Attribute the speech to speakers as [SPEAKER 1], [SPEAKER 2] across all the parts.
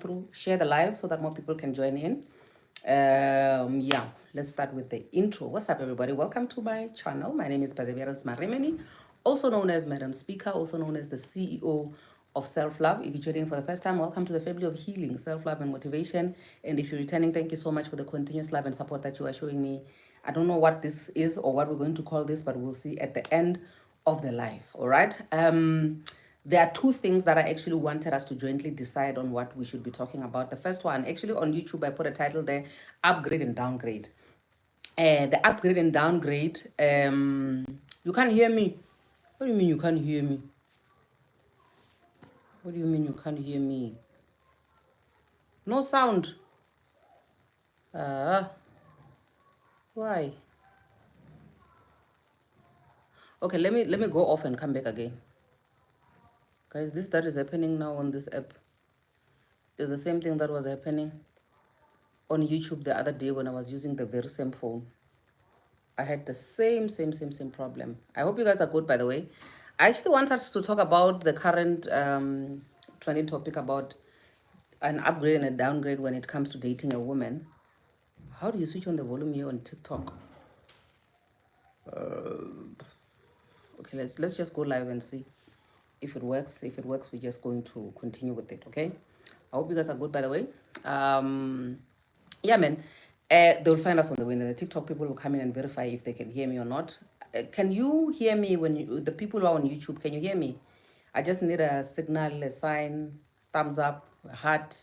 [SPEAKER 1] through, share the live so that more people can join in. Yeah, let's start with the intro. What's up, everybody? Welcome to my channel. My name is Perseverance Maremeni, also known as Madam Speaker, also known as the CEO of Self-Love. If you're joining for the first time, welcome to the family of healing, self-love, and motivation. And if you're returning, thank you so much for the continuous love and support that you are showing me. I don't know what this is or what we're going to call this, but we'll see at the end of the live. All right. There are two things that I actually wanted us to jointly decide on what we should be talking about. The first one, actually on YouTube, I put a title there, upgrade and downgrade. The upgrade and downgrade, you can't hear me. What do you mean you can't hear me? What do you mean you can't hear me? No sound. Why? Okay, let me go off and come back again. Guys, this that is happening now on this app is the same thing that was happening on YouTube the other day when I was using the very same phone. I had the same problem. I hope you guys are good, by the way. I actually want us to talk about the current trending topic about an upgrade and a downgrade when it comes to dating a woman. How do you switch on the volume here on TikTok? Okay, let's just go live and see if it works. If it works, we're just going to continue with it, okay? I hope you guys are good, by the way. Yeah, man. They'll find us on the way. The TikTok people will come in and verify if they can hear me or not. Can you hear me when the people who are on YouTube, can you hear me? I just need a signal, a sign, thumbs up, a heart,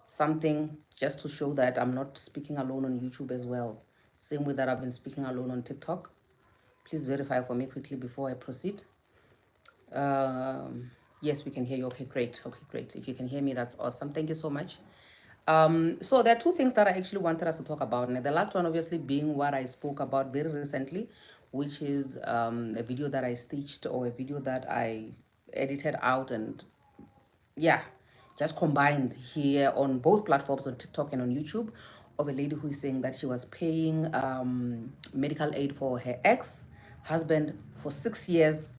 [SPEAKER 1] something, just to show that I'm not speaking alone on YouTube as well. Same way that I've been speaking alone on TikTok. Please verify for me quickly before I proceed. Yes, we can hear you. Okay, great. Okay, great. If you can hear me, that's awesome. Thank you so much. So there are two things that I actually wanted us to talk about. And the last one, obviously, being what I spoke about very recently, which is a video that I stitched or a video that I edited out and, yeah, just combined here on both platforms, on TikTok and on YouTube, of a lady who is saying that she was paying medical aid for her ex-husband for 6 years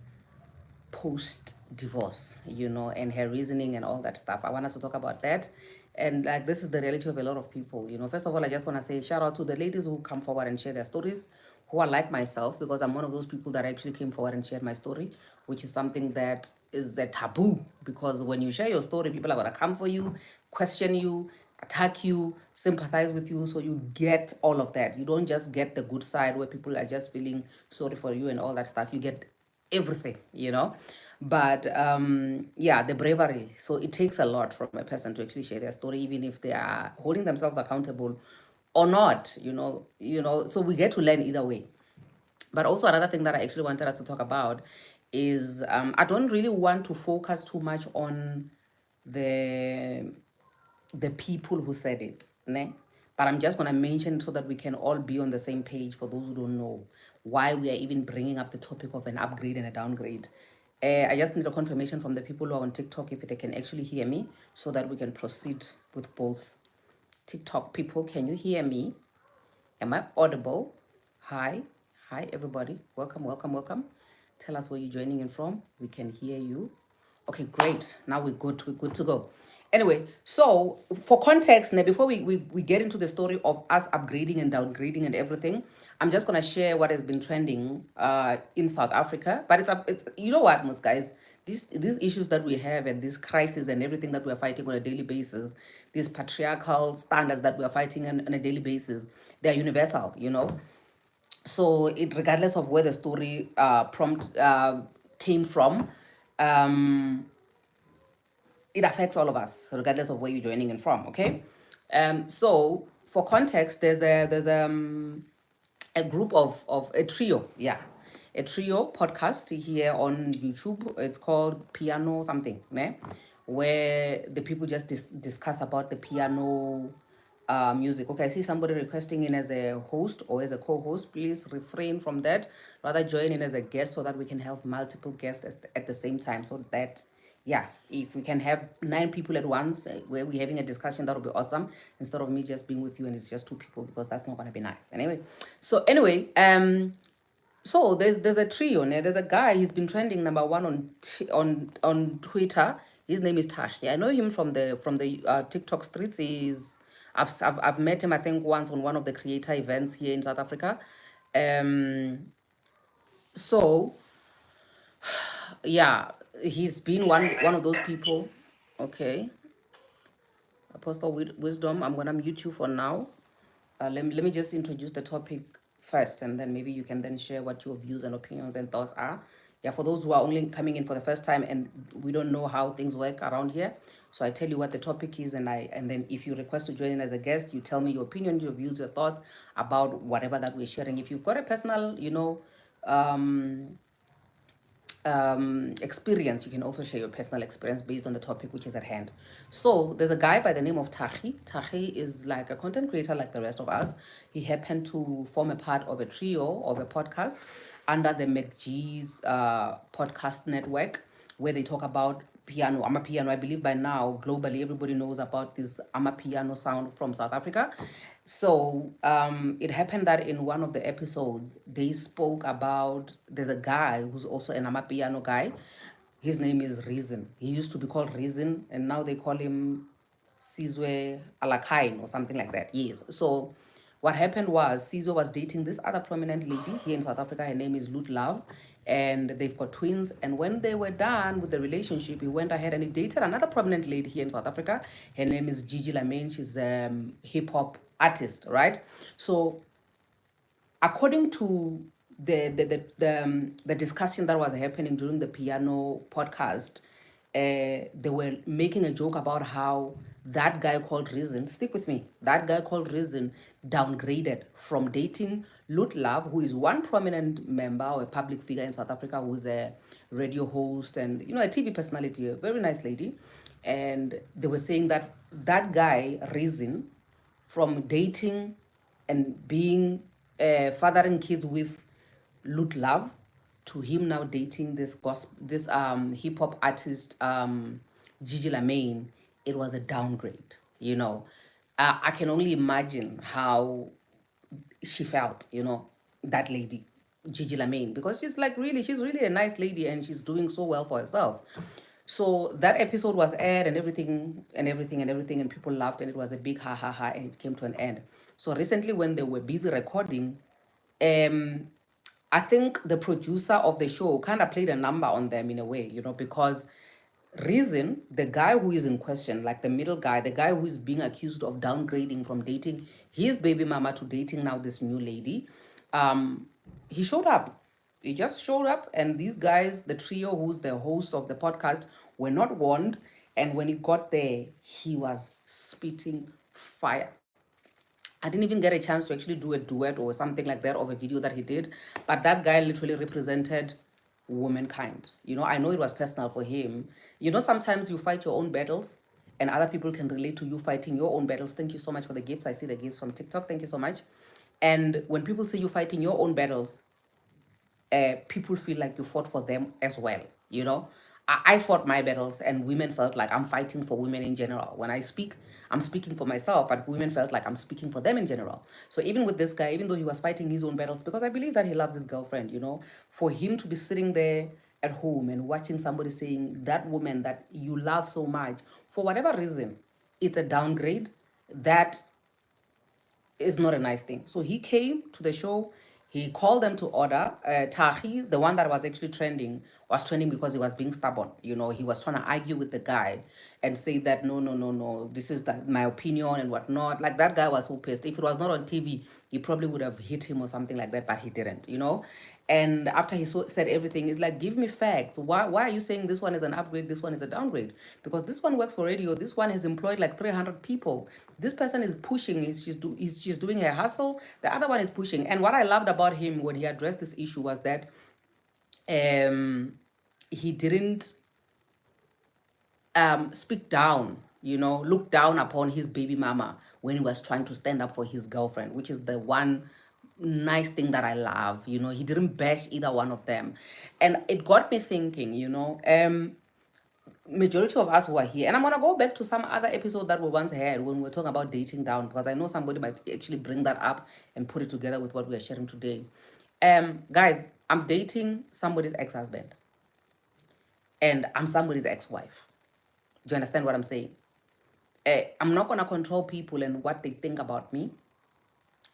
[SPEAKER 1] post-divorce, and her reasoning and all that stuff. I want us to talk about that. And like, this is the reality of a lot of people. First of all, I just want to say shout out to the ladies who come forward and share their stories, who are like myself, because I'm one of those people that actually came forward and shared my story, which is something that is a taboo, because when you share your story, people are going to come for you, question you, attack you, sympathize with you. So you get all of that. You don't just get the good side where people are just feeling sorry for you and all that stuff. You get everything, but yeah, the bravery. So it takes a lot from a person to actually share their story, even if they are holding themselves accountable or not, so we get to learn either way. But also another thing that I actually wanted us to talk about is I don't really want to focus too much on the people who said it, né? But I'm just going to mention so that we can all be on the same page for those who don't know why we are even bringing up the topic of an upgrade and a downgrade. I just need a confirmation from the people who are on TikTok if they can actually hear me so that we can proceed with both. TikTok people, can you hear me? Am I audible? Hi everybody. Welcome. Tell us where you're joining in from. We can hear you. Okay, great. Now we're good to go. Anyway, so for context, now before we get into the story of us upgrading and downgrading and everything, I'm just gonna share what has been trending in South Africa. But it's you know what, most guys, these issues that we have and this crisis and everything that we're fighting on a daily basis, these patriarchal standards that we're fighting on a daily basis, they're universal, So it, regardless of where the story came from, it affects all of us, regardless of where you're joining in from. Okay, so for context, there's a group of a trio, a trio podcast here on YouTube. It's called Piano something, né? Where the people just discuss about the piano music. Okay, I see somebody requesting in as a host or as a co-host. Please refrain from that. Rather join in as a guest so that we can have multiple guests at the same time. So that, yeah, if we can have 9 people at once where we're having a discussion, that would be awesome. Instead of me just being with you and it's just 2 people, because that's not going to be nice. So there's a trio. There's a guy. He's been trending #1 on Twitter. His name is Tahi. I know him from the TikTok streets. I've met him, I think, once on one of the creator events here in South Africa. So yeah, he's been one of those people. Okay, Apostle Wisdom, I'm gonna mute you for now. Let me just introduce the topic first, and then maybe you can then share what your views and opinions and thoughts are. Yeah, for those who are only coming in for the first time and we don't know how things work around here, so I tell you what the topic is, and then if you request to join in as a guest, you tell me your opinions, your views, your thoughts about whatever that we're sharing. If you've got a personal, experience, you can also share your personal experience based on the topic which is at hand. So there's a guy by the name of Tahi. Tahi is like a content creator like the rest of us. He happened to form a part of a trio of a podcast under the McGee's podcast network, where they talk about piano. I'm a piano. I believe by now globally everybody knows about this piano sound from South Africa. So it happened that in one of the episodes they spoke about, there's a guy who's also an piano guy. His name is Reason. He used to be called Reason, and now they call him Sizwe Alakain or something like that. Yes. So what happened was Sizwe was dating this other prominent lady here in South Africa. Her name is LootLove, and they've got twins. And when they were done with the relationship, he went ahead and he dated another prominent lady here in South Africa. Her name is Gigi VS. She's a hip hop artist, right? So according to the discussion that was happening during the piano podcast, they were making a joke about how that guy called Reason, stick with me, that guy called Reason downgraded from dating LootLove, who is one prominent member or a public figure in South Africa, who's a radio host and a TV personality, a very nice lady. And they were saying that that guy Reason, from dating and being fathering kids with LootLove, to him now dating this hip hop artist Gigi Lamaine, it was a downgrade. I can only imagine how she felt, that lady, Gigi Lamaine, because she's really a nice lady and she's doing so well for herself. So that episode was aired and everything and everything and everything, and people laughed and it was a big ha ha ha, and it came to an end. So recently, when they were busy recording, I think the producer of the show kind of played a number on them in a way, because Reason, the guy who is in question, like the middle guy, the guy who is being accused of downgrading from dating his baby mama to dating now this new lady, he showed up. He just showed up, and these guys, the trio who's the host of the podcast, were not warned. And when he got there, he was spitting fire. I didn't even get a chance to actually do a duet or something like that of a video that he did. But that guy literally represented womankind. I know it was personal for him. Sometimes you fight your own battles and other people can relate to you fighting your own battles. Thank you so much for the gifts. I see the gifts from TikTok. Thank you so much. And when people see you fighting your own battles, people feel like you fought for them as well. I fought my battles and women felt like I'm fighting for women in general. When I speak, I'm speaking for myself, but women felt like I'm speaking for them in general. So even with this guy, even though he was fighting his own battles, because I believe that he loves his girlfriend, for him to be sitting there at home and watching somebody saying that woman that you love so much, for whatever reason, it's a downgrade, that is not a nice thing. So he came to the show. He called them to order. Tahi, the one that was actually trending, was trending because he was being stubborn. He was trying to argue with the guy and say that no, no, no, no, this is my opinion and whatnot. Like, that guy was so pissed. If it was not on TV, he probably would have hit him or something like that, but he didn't. And after he said everything, he's like, give me facts. Why are you saying this one is an upgrade, this one is a downgrade? Because this one works for radio. This one has employed like 300 people. This person is pushing. She's doing her hustle. The other one is pushing. And what I loved about him when he addressed this issue was that he didn't speak down, look down upon his baby mama when he was trying to stand up for his girlfriend, which is the one nice thing that I love. He didn't bash either one of them. And it got me thinking, majority of us who are here, and I'm going to go back to some other episode that we once had when we were talking about dating down, because I know somebody might actually bring that up and put it together with what we are sharing today. Guys, I'm dating somebody's ex-husband and I'm somebody's ex-wife. Do you understand what I'm saying? I'm not going to control people and what they think about me.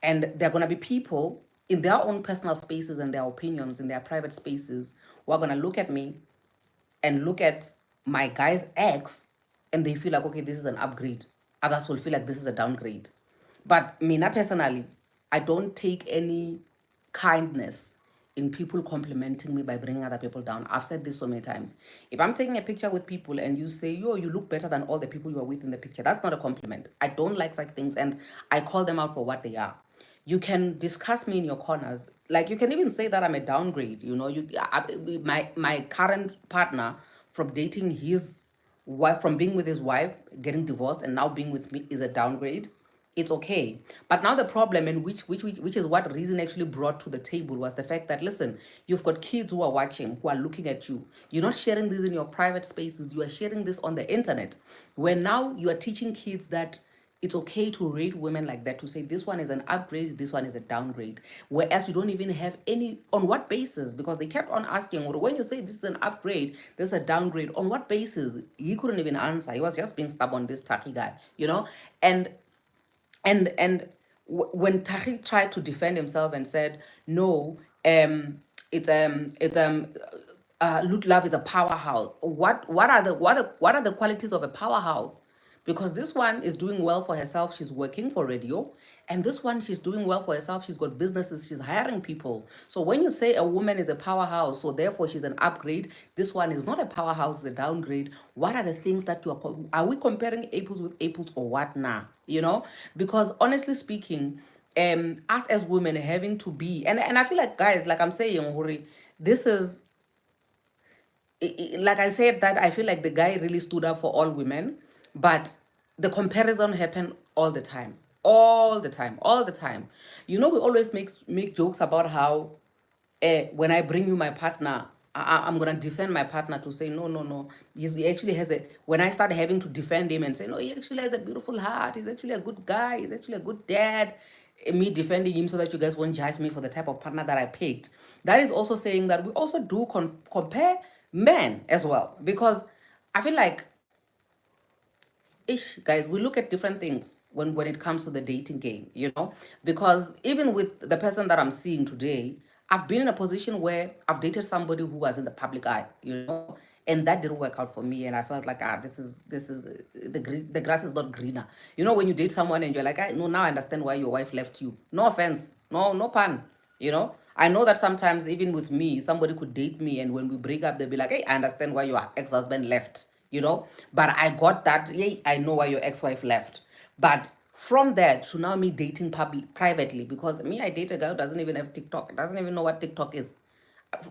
[SPEAKER 1] And there are going to be people in their own personal spaces and their opinions in their private spaces who are going to look at me and look at my guy's ex and they feel like, okay, this is an upgrade. Others will feel like this is a downgrade. But me, personally, I don't take any kindness in people complimenting me by bringing other people down. I've said this so many times. If I'm taking a picture with people and you say, yo, you look better than all the people you are with in the picture, that's not a compliment. I don't like such things and I call them out for what they are. You can discuss me in your corners. Like you can even say that I'm a downgrade. My current partner from dating his wife, from being with his wife, getting divorced, and now being with me is a downgrade. It's okay. But now the problem, and which is what Reason actually brought to the table, was the fact that, listen, you've got kids who are watching, who are looking at you. You're not sharing this in your private spaces. You are sharing this on the internet, where now you are teaching kids that it's okay to rate women like that, to say this one is an upgrade, this one is a downgrade, whereas you don't even have any. On what basis? Because they kept on asking, well, when you say this is an upgrade, this is a downgrade, on what basis? He couldn't even answer. He was just being stubborn, this tacky guy, and when Tahi tried to defend himself and said, no, LootLove is a powerhouse. What are the qualities of a powerhouse? Because this one is doing well for herself, she's working for radio, and this one, she's doing well for herself, she's got businesses, she's hiring people. So when you say a woman is a powerhouse, so therefore she's an upgrade, this one is not a powerhouse, it's a downgrade. What are the things that are we comparing apples with apples or what now? Because honestly speaking, us as women having to be, and I feel like, guys, like I'm saying, Hori, this is, like I said, that I feel like the guy really stood up for all women, but the comparison happened all the time, all the time, all the time. We always make jokes about how, when I bring you my partner, I'm gonna defend my partner, to say no, no, no. He actually has a. When I start having to defend him and say no, he actually has a beautiful heart. He's actually a good guy. He's actually a good dad. Me defending him so that you guys won't judge me for the type of partner that I picked. That is also saying that we also do compare men as well, because I feel like, guys, we look at different things when it comes to the dating game, because even with the person that I'm seeing today, I've been in a position where I've dated somebody who was in the public eye, and that didn't work out for me, and I felt like, this is the grass is not greener. When you date someone and you're like, no, now I understand why your wife left you. No offense, no pun. I know that sometimes even with me, somebody could date me, and when we break up, they'll be like, hey, I understand why your ex-husband left. But I got that, yeah, I know why your ex-wife left. But from there to now me dating privately, because me, I date a guy who doesn't even have TikTok, doesn't even know what TikTok is.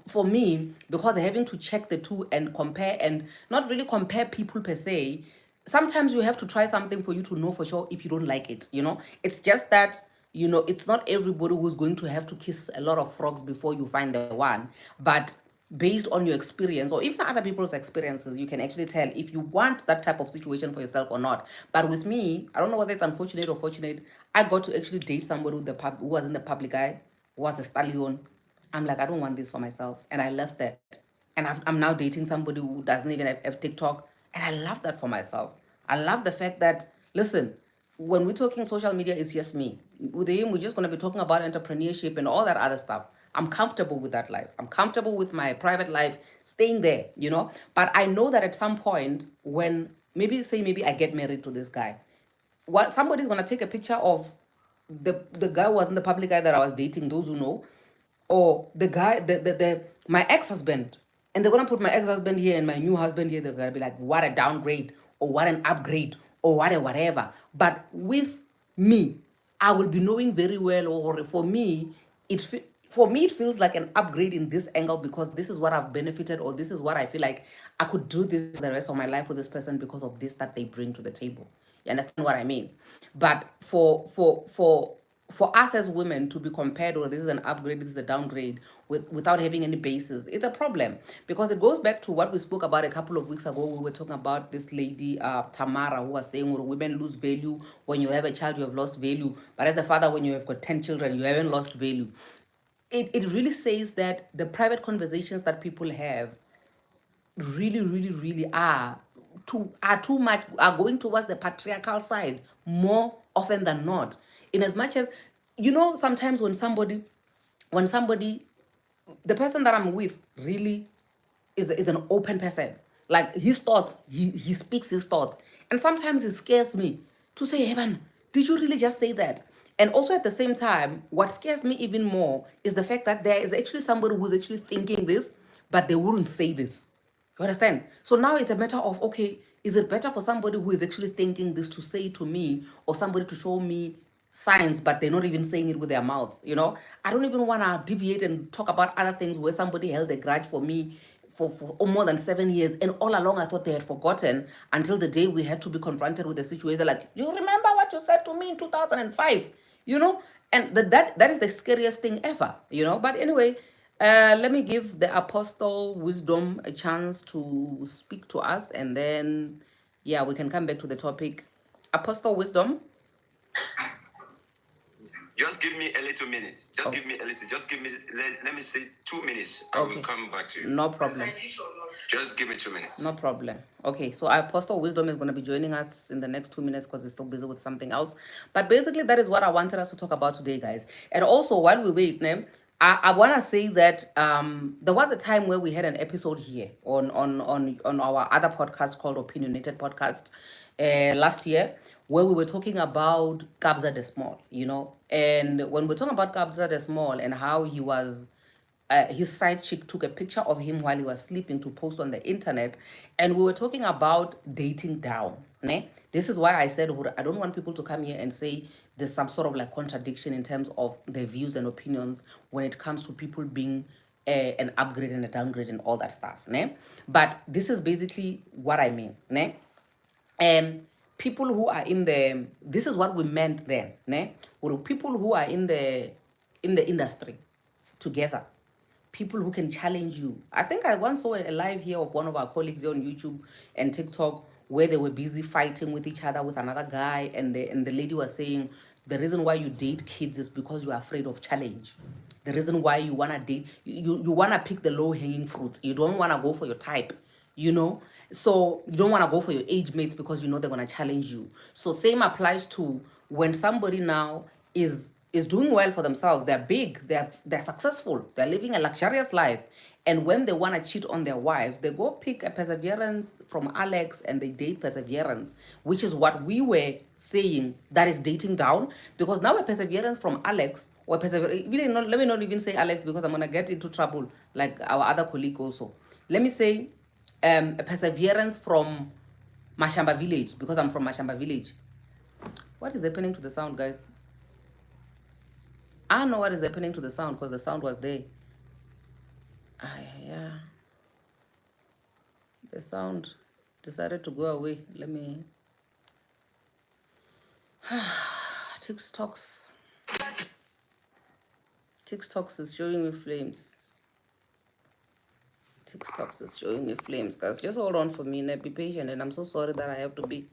[SPEAKER 1] For me, because having to check the two and compare, and not really compare people per se, sometimes you have to try something for you to know for sure if you don't like it. It's just that, it's not everybody who's going to have to kiss a lot of frogs before you find the one. But based on your experience, or even other people's experiences, you can actually tell if you want that type of situation for yourself or not. But with me, I don't know whether it's unfortunate or fortunate, I got to actually date somebody who was in the public eye, who was a stallion. I'm like, I don't want this for myself, and I left that. And I'm now dating somebody who doesn't even have TikTok, and I love that for myself. I love the fact that, listen, when we're talking social media, it's just me. With him, we're just going to be talking about entrepreneurship and all that other stuff. I'm comfortable with that life. I'm comfortable with my private life, staying there, But I know that at some point, when maybe I get married to this guy, somebody's going to take a picture of the guy who was in the public eye that I was dating, those who know, or the guy, my ex-husband, and they're gonna put my ex-husband here and my new husband here. They're gonna be like, what a downgrade, or what an upgrade, or what a whatever. But with me, I will be knowing very well, or for me it feels like an upgrade in this angle, because this is what I've benefited, or this is what I feel like I could do this the rest of my life with this person because of this that they bring to the table. You understand what I mean? But for us as women to be compared, or this is an upgrade, this is a downgrade, without having any basis, it's a problem, because it goes back to what we spoke about a couple of weeks ago. We were talking about this lady, Tamara, who was saying, well, women lose value when you have a child, you have lost value, but as a father, when you have got 10 children, you haven't lost value. It really says that the private conversations that people have really, really, really are are going towards the patriarchal side more often than not. In as much as, you know, sometimes when somebody, the person that I'm with really is an open person. Like his thoughts, he speaks his thoughts. And sometimes it scares me to say, hey man, did you really just say that? And also at the same time, what scares me even more is the fact that there is actually somebody who's actually thinking this, but they wouldn't say this. You understand? So now it's a matter of, okay, is it better for somebody who is actually thinking this to say to me, or somebody to show me signs, but they're not even saying it with their mouths? You know, I don't even want to deviate and talk about other things where somebody held a grudge for me for more than 7 years, and all along I thought they had forgotten, until the day we had to be confronted with the situation. Like, you remember what you said to me in 2005? You know, and that is the scariest thing ever. You know, but anyway, let me give the apostle wisdom a chance to speak to us, and then yeah, we can come back to the topic. Apostle wisdom.
[SPEAKER 2] Just give me a little minute. Just give me a little. Just give me, let me say 2 minutes. I will come back to you.
[SPEAKER 1] No problem.
[SPEAKER 2] Just give me 2 minutes.
[SPEAKER 1] No problem. Okay, so Apostle Wisdom is going to be joining us in the next 2 minutes because he's still busy with something else. But basically, that is what I wanted us to talk about today, guys. And also, while we wait, I want to say that there was a time where we had an episode here on our other podcast called Opinionated Podcast last year, where we were talking about Kabza the Small, you know. And when we're talking about Kabza the Small and how he was, his side chick took a picture of him while he was sleeping to post on the internet, and we were talking about dating down. Ne? This is why I said I don't want people to come here and say there's some sort of like contradiction in terms of their views and opinions when it comes to people being an upgrade and a downgrade and all that stuff. Ne? But this is basically what I mean. Ne? People who are in the, this is what we meant then, ne? Or people who are in the industry together, people who can challenge you. I think I once saw a live here of one of our colleagues on YouTube and TikTok where they were busy fighting with each other with another guy, and the lady was saying the reason why you date kids is because you are afraid of challenge. The reason why you want to date, you want to pick the low-hanging fruits. You don't want to go for your type, you know? So you don't want to go for your age mates because you know they're going to challenge you. So same applies to when somebody now is doing well for themselves. They're big, they're successful, they're living a luxurious life. And when they want to cheat on their wives, they go pick a Perseverance from Alex and they date Perseverance, which is what we were saying, that is dating down. Because now a Perseverance from Alex, or let me not even say Alex because I'm going to get into trouble like our other colleague also. Let me say a Perseverance from Mashamba Village, because I'm from Mashamba Village. What is happening to the sound, guys? I know what is happening to the sound because the sound was there. Yeah. The sound decided to go away. Let me... TikToks is showing me flames. TikToks is showing me flames, guys. Just hold on for me and be patient. And I'm so sorry that I have to be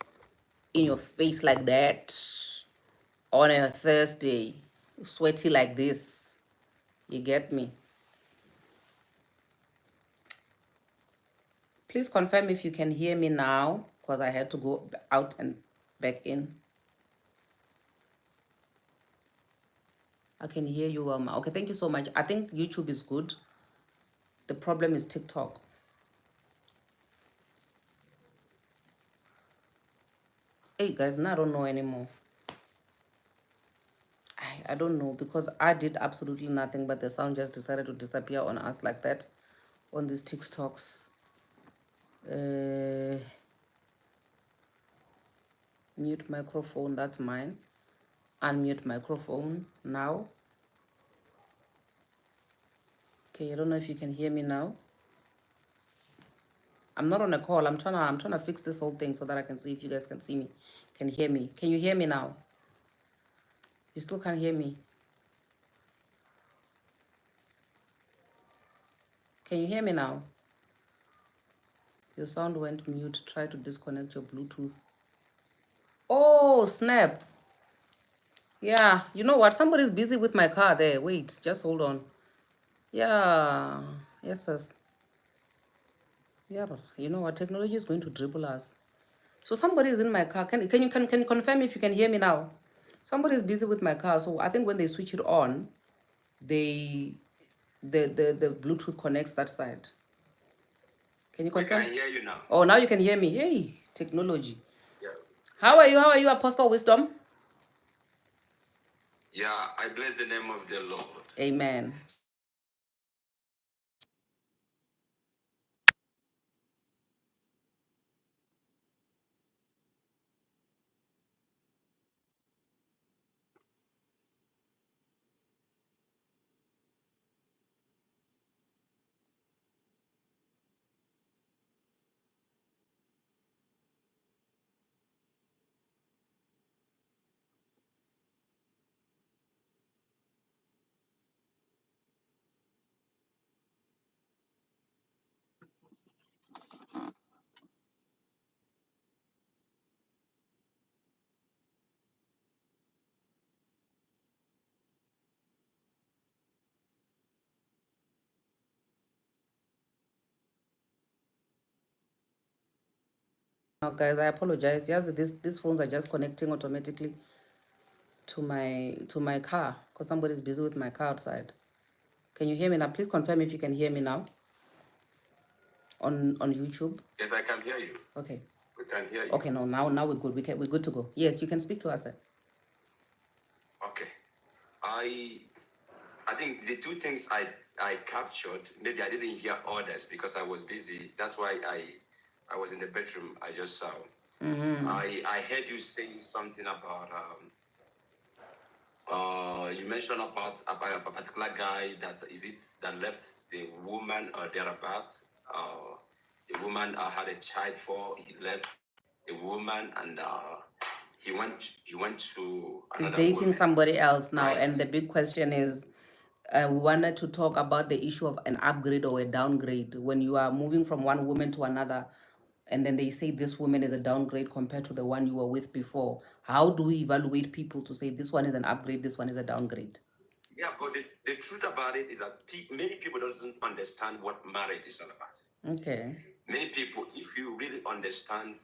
[SPEAKER 1] in your face like that on a Thursday, sweaty like this. You get me? Please confirm if you can hear me now, because I had to go out and back in. I can hear you well now. Okay, thank you so much. I think YouTube is good. The problem is TikTok. Hey guys, now I don't know anymore. I don't know, because I did absolutely nothing, but the sound just decided to disappear on us like that on these TikToks. Mute microphone, that's mine. Unmute microphone now. Okay, I don't know if you can hear me now. I'm not on a call. I'm trying to fix this whole thing so that I can see if you guys can see me, can hear me. Can you hear me now? You still can't hear me? Can you hear me now? Your sound went mute. Try to disconnect your Bluetooth. Oh, snap. Yeah, you know what? Somebody's busy with my car there. Wait, just hold on. Yeah, yes, yes. Yeah, you know what? Technology is going to dribble us. So somebody is in my car. Can you confirm if you can hear me now? Somebody is busy with my car, so I think when they switch it on, they the Bluetooth connects that side. Can you
[SPEAKER 2] We
[SPEAKER 1] confirm?
[SPEAKER 2] can hear you now.
[SPEAKER 1] Oh, now you can hear me. Hey, technology.
[SPEAKER 2] Yeah.
[SPEAKER 1] How are you? How are you, Apostle Wisdom?
[SPEAKER 2] Yeah, I bless the name of the Lord.
[SPEAKER 1] Amen. Now, guys, I apologize. Yes, these phones are just connecting automatically to my car because somebody's busy with my car outside. Can you hear me now? Please confirm if you can hear me now on YouTube.
[SPEAKER 2] Yes, I can hear you.
[SPEAKER 1] Okay.
[SPEAKER 2] We can hear you.
[SPEAKER 1] Okay, no, now we're good. We're good to go. Yes, you can speak to us, sir.
[SPEAKER 2] Okay. I think the two things I captured, maybe I didn't hear others because I was busy. That's why I was in the bedroom. I just saw. I heard you say something about you mentioned about a particular guy that that left the woman or thereabouts. The woman had a child for. He left the woman and he went to
[SPEAKER 1] He's
[SPEAKER 2] another
[SPEAKER 1] dating
[SPEAKER 2] woman.
[SPEAKER 1] somebody else now,
[SPEAKER 2] Right.
[SPEAKER 1] and the big question is, we wanted to talk about the issue of an upgrade or a downgrade when you are moving from one woman to another, and then they say this woman is a downgrade compared to the one you were with before. How do we evaluate people to say this one is an upgrade, this one is a downgrade?
[SPEAKER 2] Yeah, but the truth about it is that many people doesn't understand what marriage is all about.
[SPEAKER 1] Okay.
[SPEAKER 2] Many people, if you really understand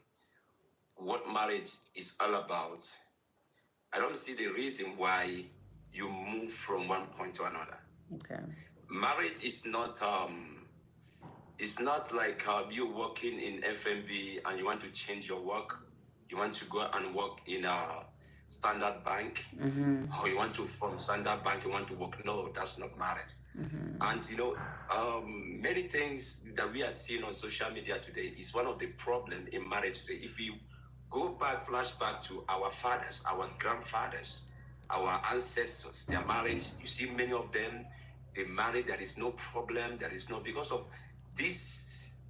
[SPEAKER 2] what marriage is all about, I don't see the reason why you move from one point to another.
[SPEAKER 1] Okay.
[SPEAKER 2] Marriage is not it's not like you working in FMB and you want to change your work. You want to go and work in a Standard Bank, or you want to from Standard Bank you want to work. No, that's not marriage. And you know, many things that we are seeing on social media today is one of the problems in marriage today. If you go back, flashback to our fathers, our grandfathers, our ancestors, their marriage, you see many of them, they married, there is no problem, there is no, because of this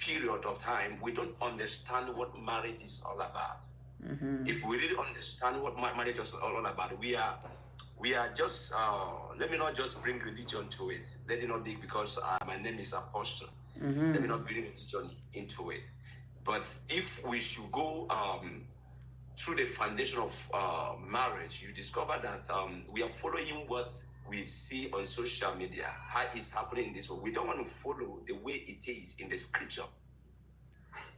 [SPEAKER 2] period of time, we don't understand what marriage is all about. If we really understand what marriage is all about, we are just let me not just bring religion to it. Let it not be because my name is Apostle. Let me not bring religion into it. But if we should go through the foundation of marriage, you discover that we are following what we see on social media, how it's happening in this world. We don't want to follow the way it is in the scripture.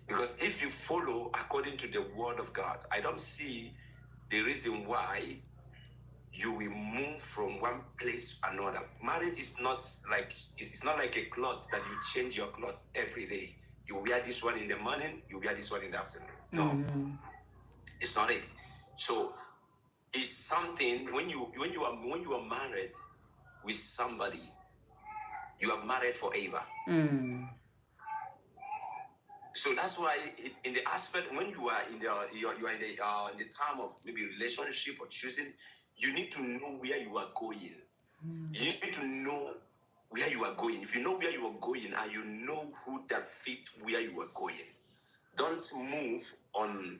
[SPEAKER 2] Because if you follow according to the word of God, I don't see the reason why you will move from one place to another. Marriage is not like it's not like a cloth that you change your cloth every day. You wear this one in the morning, you wear this one in the afternoon. No, it's not it. So it's something when you are married with somebody, you have married forever. So that's why in the aspect when you are in the time of maybe relationship or choosing, you need to know where you are going. You need to know where you are going. If you know where you are going and you know who that fits where you are going, don't move on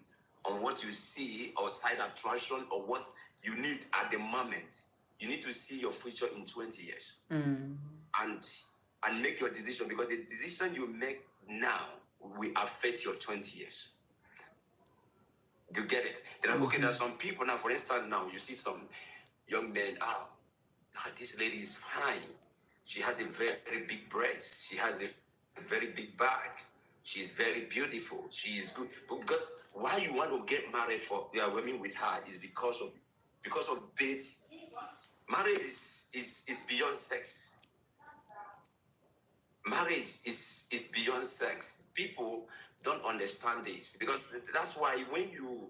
[SPEAKER 2] what you see or side attraction or what you need at the moment. You need to see your future in 20 years and make your decision, because the decision you make now will affect your 20 years. Do you get it? Then okay, there are some people now, for instance, now you see some young men, this lady is fine. She has a very, very big breast. She has a very big bag. She's very beautiful. She is good. But because why you want to get married for women with her is because of dates. Marriage is beyond sex. Marriage is beyond sex. People don't understand this because that's why when you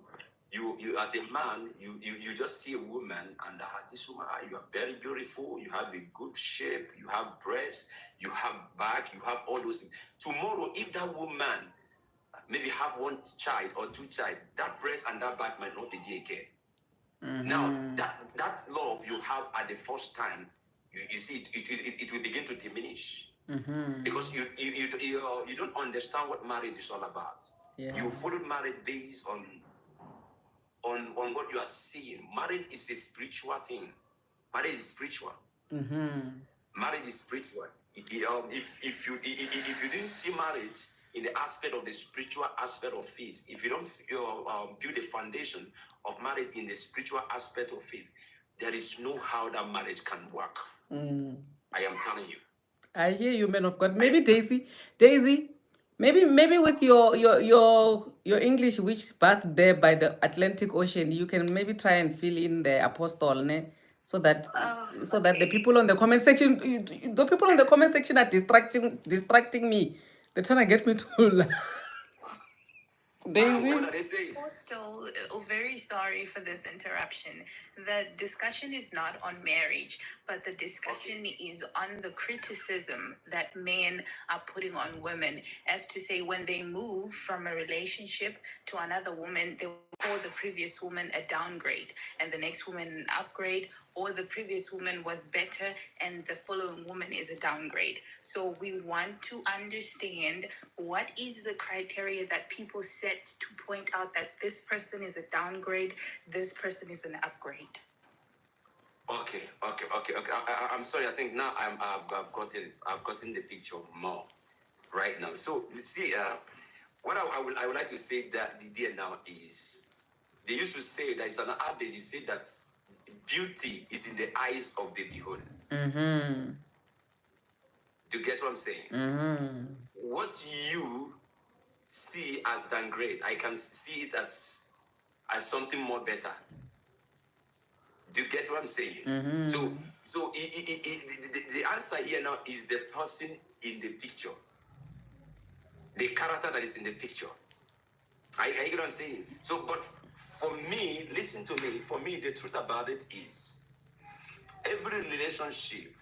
[SPEAKER 2] as a man you just see a woman and this woman, you are very beautiful, you have a good shape, you have breasts, you have back, you have all those things. Tomorrow, if that woman maybe have one child or two child, that breast and that back might not be there again. Now that love you have at the first time, you see it will begin to diminish. Because you don't understand what marriage is all about. You follow marriage based on what you are seeing. Marriage is a spiritual thing. Marriage is spiritual. Marriage is spiritual. If you didn't see marriage in the aspect of the spiritual aspect of faith, if you don't build a foundation of marriage in the spiritual aspect of faith, there is no how that marriage can work. I am telling you.
[SPEAKER 1] I hear you, man of God. Maybe Daisy, maybe with your English, which back there by the Atlantic Ocean, you can maybe try and fill in the apostle, ne? So that the people on the comment section, the people on the comment section are distracting me. They're trying to get me to
[SPEAKER 2] Daisy? What are they saying?
[SPEAKER 3] Still, very sorry for this interruption. The discussion is not on marriage, but the discussion is on the criticism that men are putting on women, as to say when they move from a relationship to another woman, they will call the previous woman a downgrade and the next woman an upgrade, or the previous woman was better and the following woman is a downgrade. So we want to understand what is the criteria that people set to point out that this person is a downgrade, this person is an upgrade.
[SPEAKER 2] Okay. I'm sorry. I think now I've gotten it. I've gotten the picture more right now. So see, what I would like to say that the idea now is they used to say that it's an adage. You say that beauty is in the eyes of the beholder. Do you get what I'm saying? What you see as downgrade, I can see it as something more better. Do you get what I'm saying? So the answer here now is the person in the picture, the character that is in the picture. I get what I'm saying. So, but for me, listen to me. For me, the truth about it is, every relationship,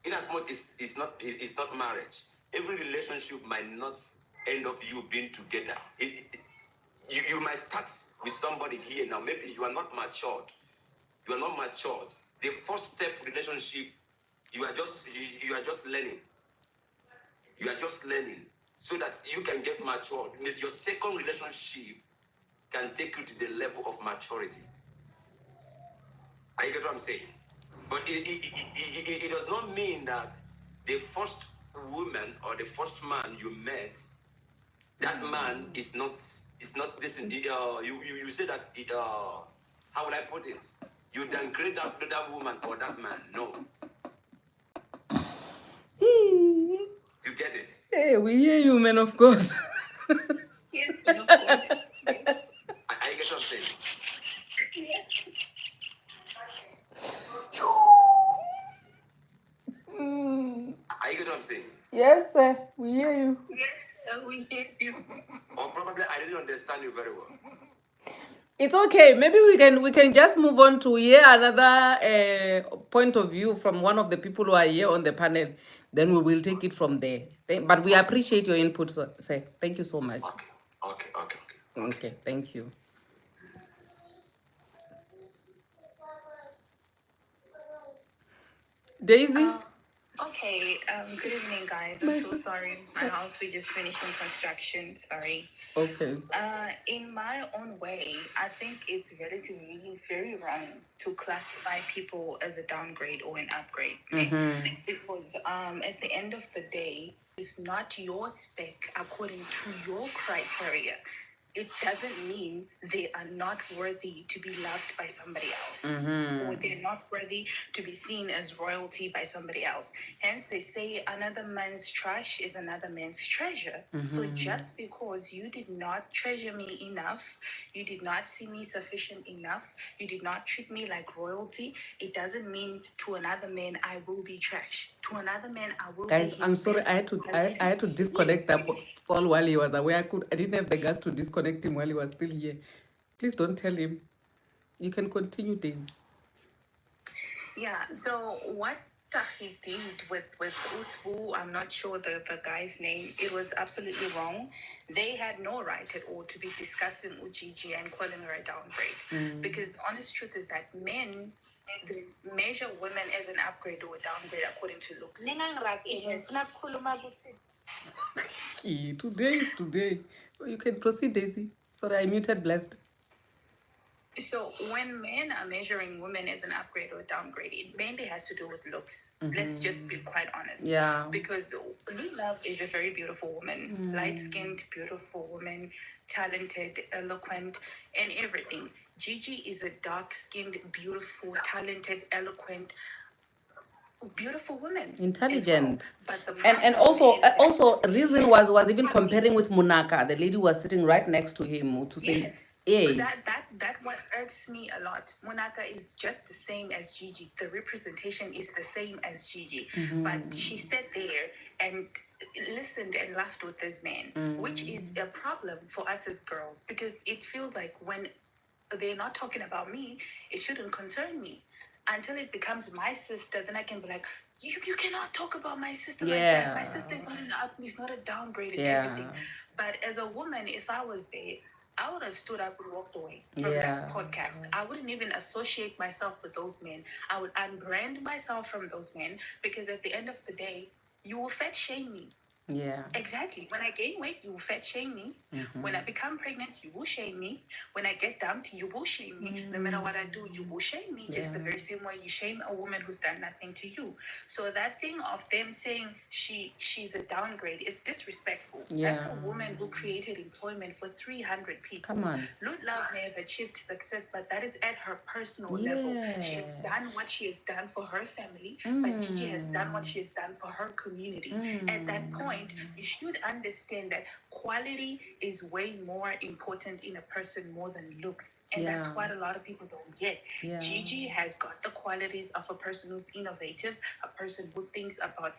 [SPEAKER 2] in as much it's not marriage, every relationship might not end up you being together. You might start with somebody here now. Maybe you are not matured. You are not matured. The first step relationship, you are just learning. You are just learning so that you can get matured. It means your second relationship can take you to the level of maturity. I get what I'm saying? But it does not mean that the first woman or the first man you met, that man is not this. You say that how would I put it? You downgrade that woman or that man. No. You get it?
[SPEAKER 1] Hey, we hear you, man of God.
[SPEAKER 3] Yes, man of God.
[SPEAKER 2] I get what I'm saying. I get what I'm saying.
[SPEAKER 1] Yes, sir. We hear you.
[SPEAKER 3] Yes, we hear you.
[SPEAKER 2] Or probably I didn't understand you very well.
[SPEAKER 1] It's okay. Maybe we can just move on to hear another point of view from one of the people who are here on the panel. Then we will take it from there. But we appreciate your input, sir. Thank you so much.
[SPEAKER 2] Okay.
[SPEAKER 1] Thank you. Daisy?
[SPEAKER 3] Okay, good evening, guys. I'm so sorry. My house, we just finished some construction. Sorry.
[SPEAKER 1] Okay.
[SPEAKER 3] In my own way, I think it's relatively very wrong to classify people as a downgrade or an upgrade. Because at the end of the day, it's not your spec according to your criteria. it doesn't mean they are not worthy to be loved by somebody else, or they're not worthy to be seen as royalty by somebody else. Hence, they say another man's trash is another man's treasure. So just because you did not treasure me enough, you did not see me sufficient enough, you did not treat me like royalty, it doesn't mean to another man I will be trash. To another man I will
[SPEAKER 1] Guys,
[SPEAKER 3] be his
[SPEAKER 1] I'm sorry.
[SPEAKER 3] best.
[SPEAKER 1] I had to disconnect that Paul while he was away. I didn't have the guts to disconnect him while he was still here. Please don't tell him. You can continue, Daisy.
[SPEAKER 3] Yeah, so what he did with Usbu, I'm not sure the guy's name, it was absolutely wrong. They had no right at all to be discussing Gigi and calling her a downgrade. Because the honest truth is that men they measure women as an upgrade or a downgrade according to looks.
[SPEAKER 1] Today is today. You can proceed, Daisy. Sorry, I muted Blessed.
[SPEAKER 3] So when men are measuring women as an upgrade or a downgrade, it mainly has to do with looks. Let's just be quite honest.
[SPEAKER 1] Yeah.
[SPEAKER 3] Because LootLove is a very beautiful woman, light-skinned, beautiful woman, talented, eloquent, and everything. Gigi is a dark-skinned, beautiful, talented, eloquent, beautiful woman,
[SPEAKER 1] Intelligent,
[SPEAKER 3] well. But the
[SPEAKER 1] and
[SPEAKER 3] problem is that
[SPEAKER 1] reason was even comparing with Munaka. The lady was sitting right next to him to say
[SPEAKER 3] yes. That what irks me a lot. Monaka is just the same as Gigi. The representation is the same as Gigi. But she sat there and listened and laughed with this man, which is a problem for us as girls, because it feels like when they're not talking about me, it shouldn't concern me. Until it becomes my sister, then I can be like, you cannot talk about my sister like that. My sister is not an up, it's not a downgrade and everything. But as a woman, if I was there, I would have stood up and walked away from that podcast. I wouldn't even associate myself with those men. I would unbrand myself from those men, because at the end of the day, you will fat shame me.
[SPEAKER 1] Yeah.
[SPEAKER 3] Exactly. When I gain weight, you will fat shame me. When I become pregnant, you will shame me. When I get dumped, you will shame me. No matter what I do, you will shame me. Just the very same way you shame a woman who's done nothing to you. So that thing of them saying she's a downgrade, it's disrespectful. That's a woman who created employment for 300 people.
[SPEAKER 1] Come on.
[SPEAKER 3] LootLove may have achieved success, but that is at her personal level. She has done what she has done for her family, but Gigi has done what she has done for her community. At that point, you should understand that quality is way more important in a person more than looks. And that's what a lot of people don't get. Gigi has got the qualities of a person who's innovative, a person who thinks about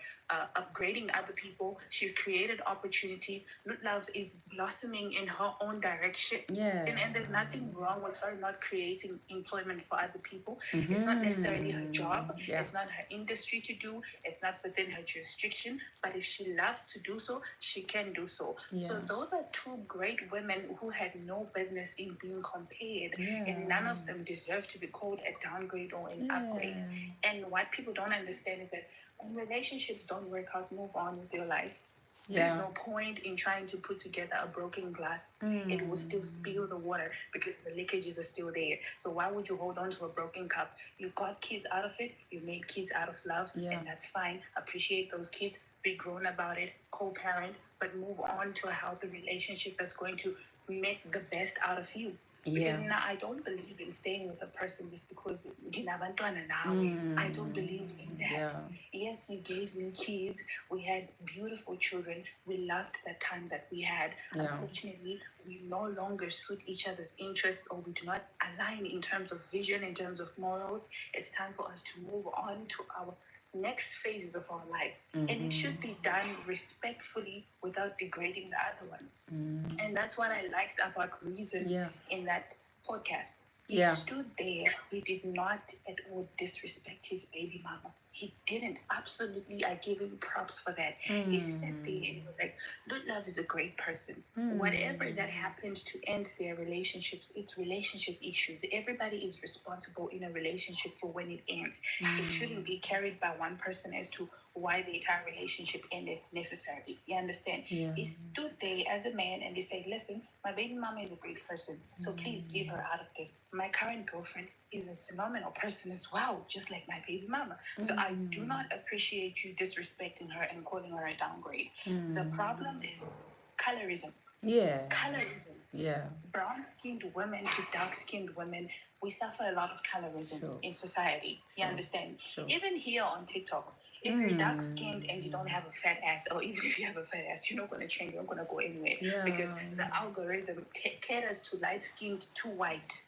[SPEAKER 3] upgrading other people. She's created opportunities. LootLove is blossoming in her own direction. And there's nothing wrong with her not creating employment for other people. It's not necessarily her job. It's not her industry to do. It's not within her jurisdiction. But if she loves to do so, she can do so. So those are two great women who had no business in being compared, and none of them deserve to be called a downgrade or an upgrade. And what people don't understand is that when relationships don't work out, move on with your life. There's no point in trying to put together a broken glass. It will still spill the water because the leakages are still there. So why would you hold on to a broken cup? You got kids out of it. You made kids out of love, and that's fine. Appreciate those kids. Be grown about it. Co-parent, but move on to a healthy relationship that's going to make the best out of you. Because now I don't believe in staying with a person just because I don't believe in that. Yes, you gave me kids. We had beautiful children. We loved that time that we had. Unfortunately, we no longer suit each other's interests, or we do not align in terms of vision, in terms of morals. It's time for us to move on to our next phases of our lives. And it should be done respectfully without degrading the other one. And that's what I liked about Reason in that podcast. He stood there. He did not at all disrespect his baby mama. He didn't. Absolutely, I give him props for that. He sat there and he was like, LootLove is a great person. Whatever that happened to end their relationships, it's relationship issues. Everybody is responsible in a relationship for when it ends. It shouldn't be carried by one person as to why the entire relationship ended necessarily. You understand? He stood there as a man and he said, listen, my baby mama is a great person, so please leave her out of this. My current girlfriend is a phenomenal person as well, just like my baby mama. So I do not appreciate you disrespecting her and calling her a downgrade. The problem is colorism.
[SPEAKER 1] Yeah.
[SPEAKER 3] Colorism.
[SPEAKER 1] Yeah.
[SPEAKER 3] Brown-skinned women to dark-skinned women, we suffer a lot of colorism in society. You understand? Even here on TikTok, if you're dark-skinned and you don't have a fat ass, or even if you have a fat ass, you're not going to change. You're not going to go anywhere because the algorithm caters to light-skinned to white.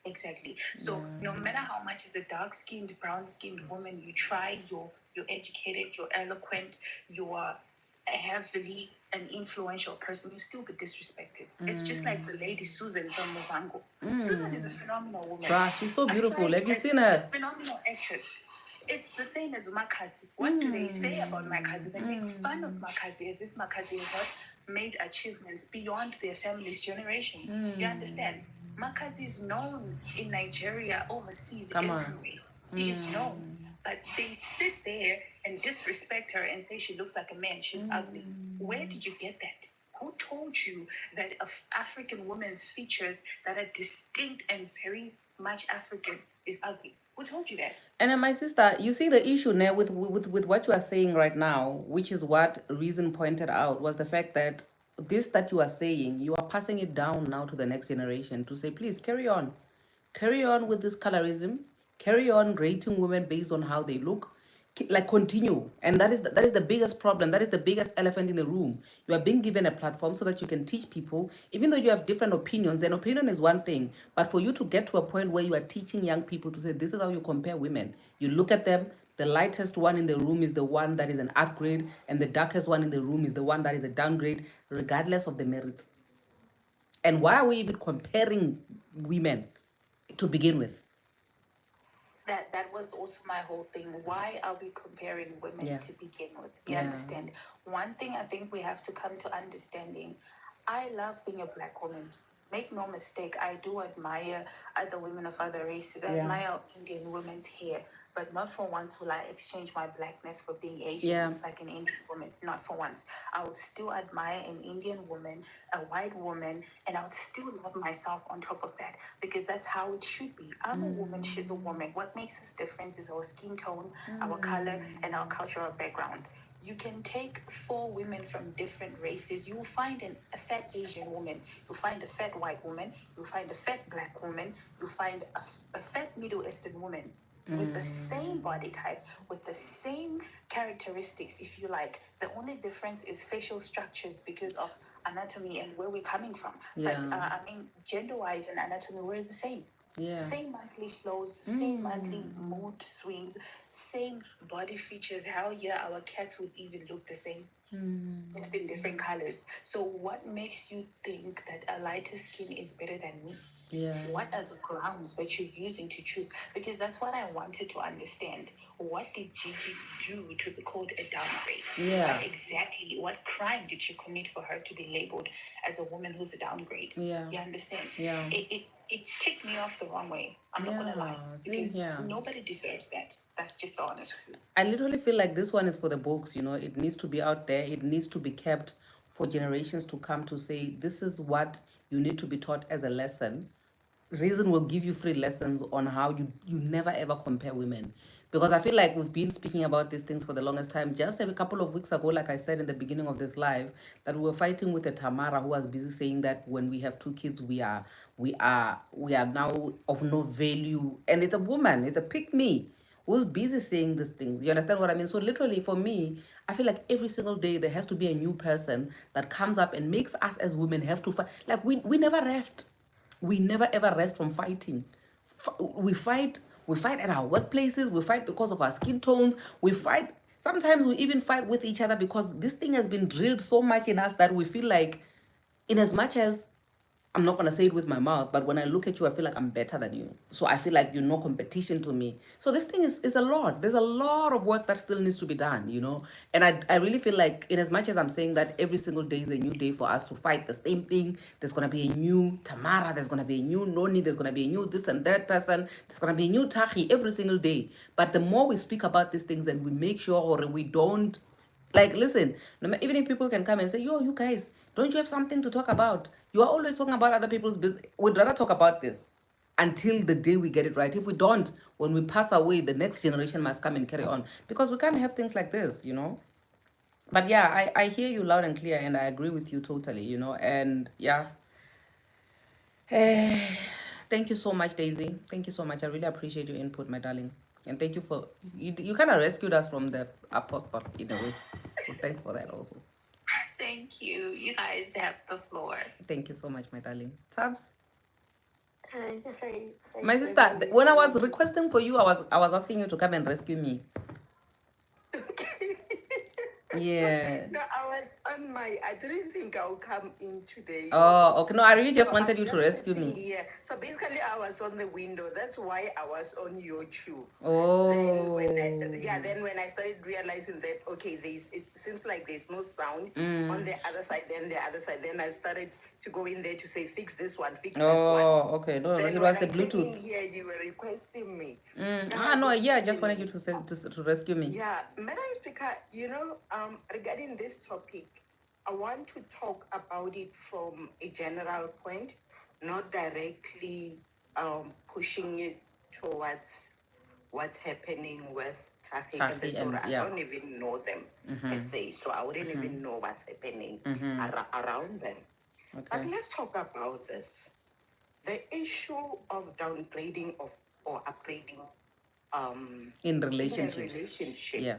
[SPEAKER 3] Exactly. So no matter how much as a dark-skinned, brown-skinned woman you try, you're educated, you're eloquent, you are heavily an influential person, you still be disrespected. It's just like the lady Susan from Movango. Susan is a phenomenal woman.
[SPEAKER 1] Bruh, she's so beautiful. Have you seen
[SPEAKER 3] A
[SPEAKER 1] her?
[SPEAKER 3] phenomenal actress. It's the same as Makazi. What do they say about Makazi? They make fun of Makazi as if Makazi has not made achievements beyond their family's generations. You understand? Makazi is known in Nigeria, overseas, everywhere. He is known. But they sit there and disrespect her and say she looks like a man. She's ugly. Where did you get that? Who told you that of African women's features that are distinct and very much African is ugly? Who told you that?
[SPEAKER 1] And then my sister, you see the issue now with what you are saying right now, which is what Reason pointed out, was the fact that this that you are saying, you are passing it down now to the next generation to say, please carry on. Carry on with this colorism. Carry on rating women based on how they look. Like continue. And that is the biggest problem. That is the biggest elephant in the room. You are being given a platform so that you can teach people, even though you have different opinions. An opinion is one thing, but for you to get to a point where you are teaching young people to say, this is how you compare women. You look at them, the lightest one in the room is the one that is an upgrade, and the darkest one in the room is the one that is a downgrade, regardless of the merits. And why are we even comparing women to begin with?
[SPEAKER 3] That was also my whole thing. Why are we comparing women to begin with? You understand? One thing I think we have to come to understanding, I love being a black woman. Make no mistake, I do admire other women of other races. I admire Indian women's hair, but not for once will I exchange my blackness for being Asian, like an Indian woman. Not for once. I would still admire an Indian woman, a white woman, and I would still love myself on top of that because that's how it should be. I'm a woman, she's a woman. What makes us different is our skin tone, our color, and our cultural background. You can take 4 women from different races. You'll find a fat Asian woman. You'll find a fat white woman. You'll find a fat black woman. You'll find a fat Middle Eastern woman with the same body type, with the same characteristics, if you like. The only difference is facial structures because of anatomy and where we're coming from. But I mean, gender-wise and anatomy, we're the same. Same monthly flows, same monthly mood swings, same body features. Hell yeah, our cats would even look the same, just in different colors. So what makes you think that a lighter skin is better than me? What are the grounds that you're using to choose? Because that's what I wanted to understand. What did Gigi do to be called a downgrade? What crime did she commit for her to be labeled as a woman who's a downgrade? You understand? It ticked me off the wrong way. I'm not gonna lie. Because nobody deserves that. That's just the honest truth.
[SPEAKER 1] I literally feel like this one is for the books, you know. It needs to be out there. It needs to be kept for generations to come to say, this is what you need to be taught as a lesson. Reason will give you free lessons on how you never ever compare women. Because I feel like we've been speaking about these things for the longest time. Just a couple of weeks ago, like I said in the beginning of this live, that we were fighting with a Tamara who was busy saying that when we have 2 kids, we are now of no value. And it's a woman, it's a pick me who's busy saying these things. You understand what I mean? So literally for me, I feel like every single day there has to be a new person that comes up and makes us as women have to fight. Like we never rest. We never ever rest from fighting. We fight at our workplaces. We fight because of our skin tones. We fight. Sometimes we even fight with each other because this thing has been drilled so much in us that we feel like, in as much as I'm not going to say it with my mouth, but when I look at you, I feel like I'm better than you. So I feel like you're no competition to me. So this thing is a lot. There's a lot of work that still needs to be done, you know. And I really feel like, in as much as I'm saying that every single day is a new day for us to fight the same thing, there's going to be a new Tamara, there's going to be a new Noni, there's going to be a new this and that person, there's going to be a new Taki every single day. But the more we speak about these things and we make sure, or we don't, like, listen, even if people can come and say, yo, you guys, don't you have something to talk about? You are always talking about other people's business. We'd rather talk about this until the day we get it right. If we don't, when we pass away, the next generation must come and carry on. Because we can't have things like this, you know? But yeah, I hear you loud and clear, and I agree with you totally, you know. And yeah, thank you so much, Daisy. Thank you so much. I really appreciate your input, my darling. And thank you for, you kind of rescued us from the apostle in a way. So thanks for that also.
[SPEAKER 3] Thank you. You guys have the floor.
[SPEAKER 1] Thank you so much, my darling. Tabs.
[SPEAKER 4] Hi, hi, hi,
[SPEAKER 1] My sister, when I was
[SPEAKER 4] everyone.
[SPEAKER 1] requesting for you, I was asking you to come and rescue me. Yeah.
[SPEAKER 4] No, I was on my. I didn't think I'll come in today.
[SPEAKER 1] Oh, okay. No, I really
[SPEAKER 4] So
[SPEAKER 1] just wanted
[SPEAKER 4] I'm
[SPEAKER 1] you to
[SPEAKER 4] just
[SPEAKER 1] rescue
[SPEAKER 4] sitting
[SPEAKER 1] me.
[SPEAKER 4] here. So basically, I was on the window. That's why I was on your tube.
[SPEAKER 1] Oh.
[SPEAKER 4] Then when I started realizing that okay, it seems like there's no sound on the other side. Then the other side. Then I started to go in there to say fix this one, fix this one.
[SPEAKER 1] Oh, okay. No,
[SPEAKER 4] Then
[SPEAKER 1] it
[SPEAKER 4] when
[SPEAKER 1] was the
[SPEAKER 4] I came in
[SPEAKER 1] Bluetooth.
[SPEAKER 4] here, you were requesting me.
[SPEAKER 1] No,
[SPEAKER 4] Good
[SPEAKER 1] yeah, I just wanted you
[SPEAKER 4] evening.
[SPEAKER 1] to say to rescue me.
[SPEAKER 4] Yeah, Madam Speaker, regarding this topic, I want to talk about it from a general point, not directly pushing it towards what's happening with Tafi and the
[SPEAKER 1] Tahi
[SPEAKER 4] story.
[SPEAKER 1] and
[SPEAKER 4] I
[SPEAKER 1] yeah.
[SPEAKER 4] don't even know them per se, so I wouldn't even know what's happening around them. But
[SPEAKER 1] Okay.
[SPEAKER 4] let's talk about this. The issue of downgrading or upgrading
[SPEAKER 1] In
[SPEAKER 4] in a
[SPEAKER 1] relationships.
[SPEAKER 4] relationship
[SPEAKER 1] Yeah.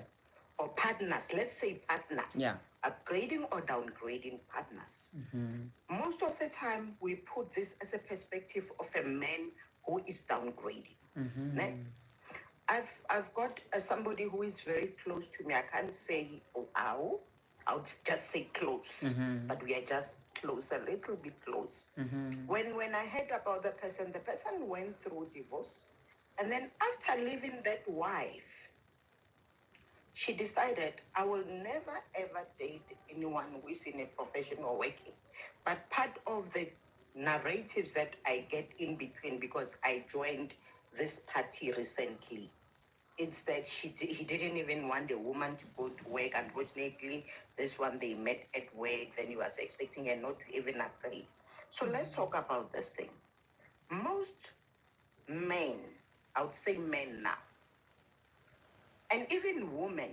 [SPEAKER 4] or partners, let's say partners,
[SPEAKER 1] Yeah.
[SPEAKER 4] upgrading or downgrading partners. Most of the time, we put this as a perspective of a man who is downgrading. Ne? I've got somebody who is very close to me. I can't say how. I would just say close, but we are just close, a little bit close. When I heard about the person went through divorce, and then after leaving that wife, she decided, I will never ever date anyone who is in a profession or working. But part of the narratives that I get in between, because I joined this party recently, it's that he didn't even want a woman to go to work. Unfortunately, this one they met at work, then he was expecting her not to even upgrade. So let's talk about this thing. Most men, I would say men now, and even women,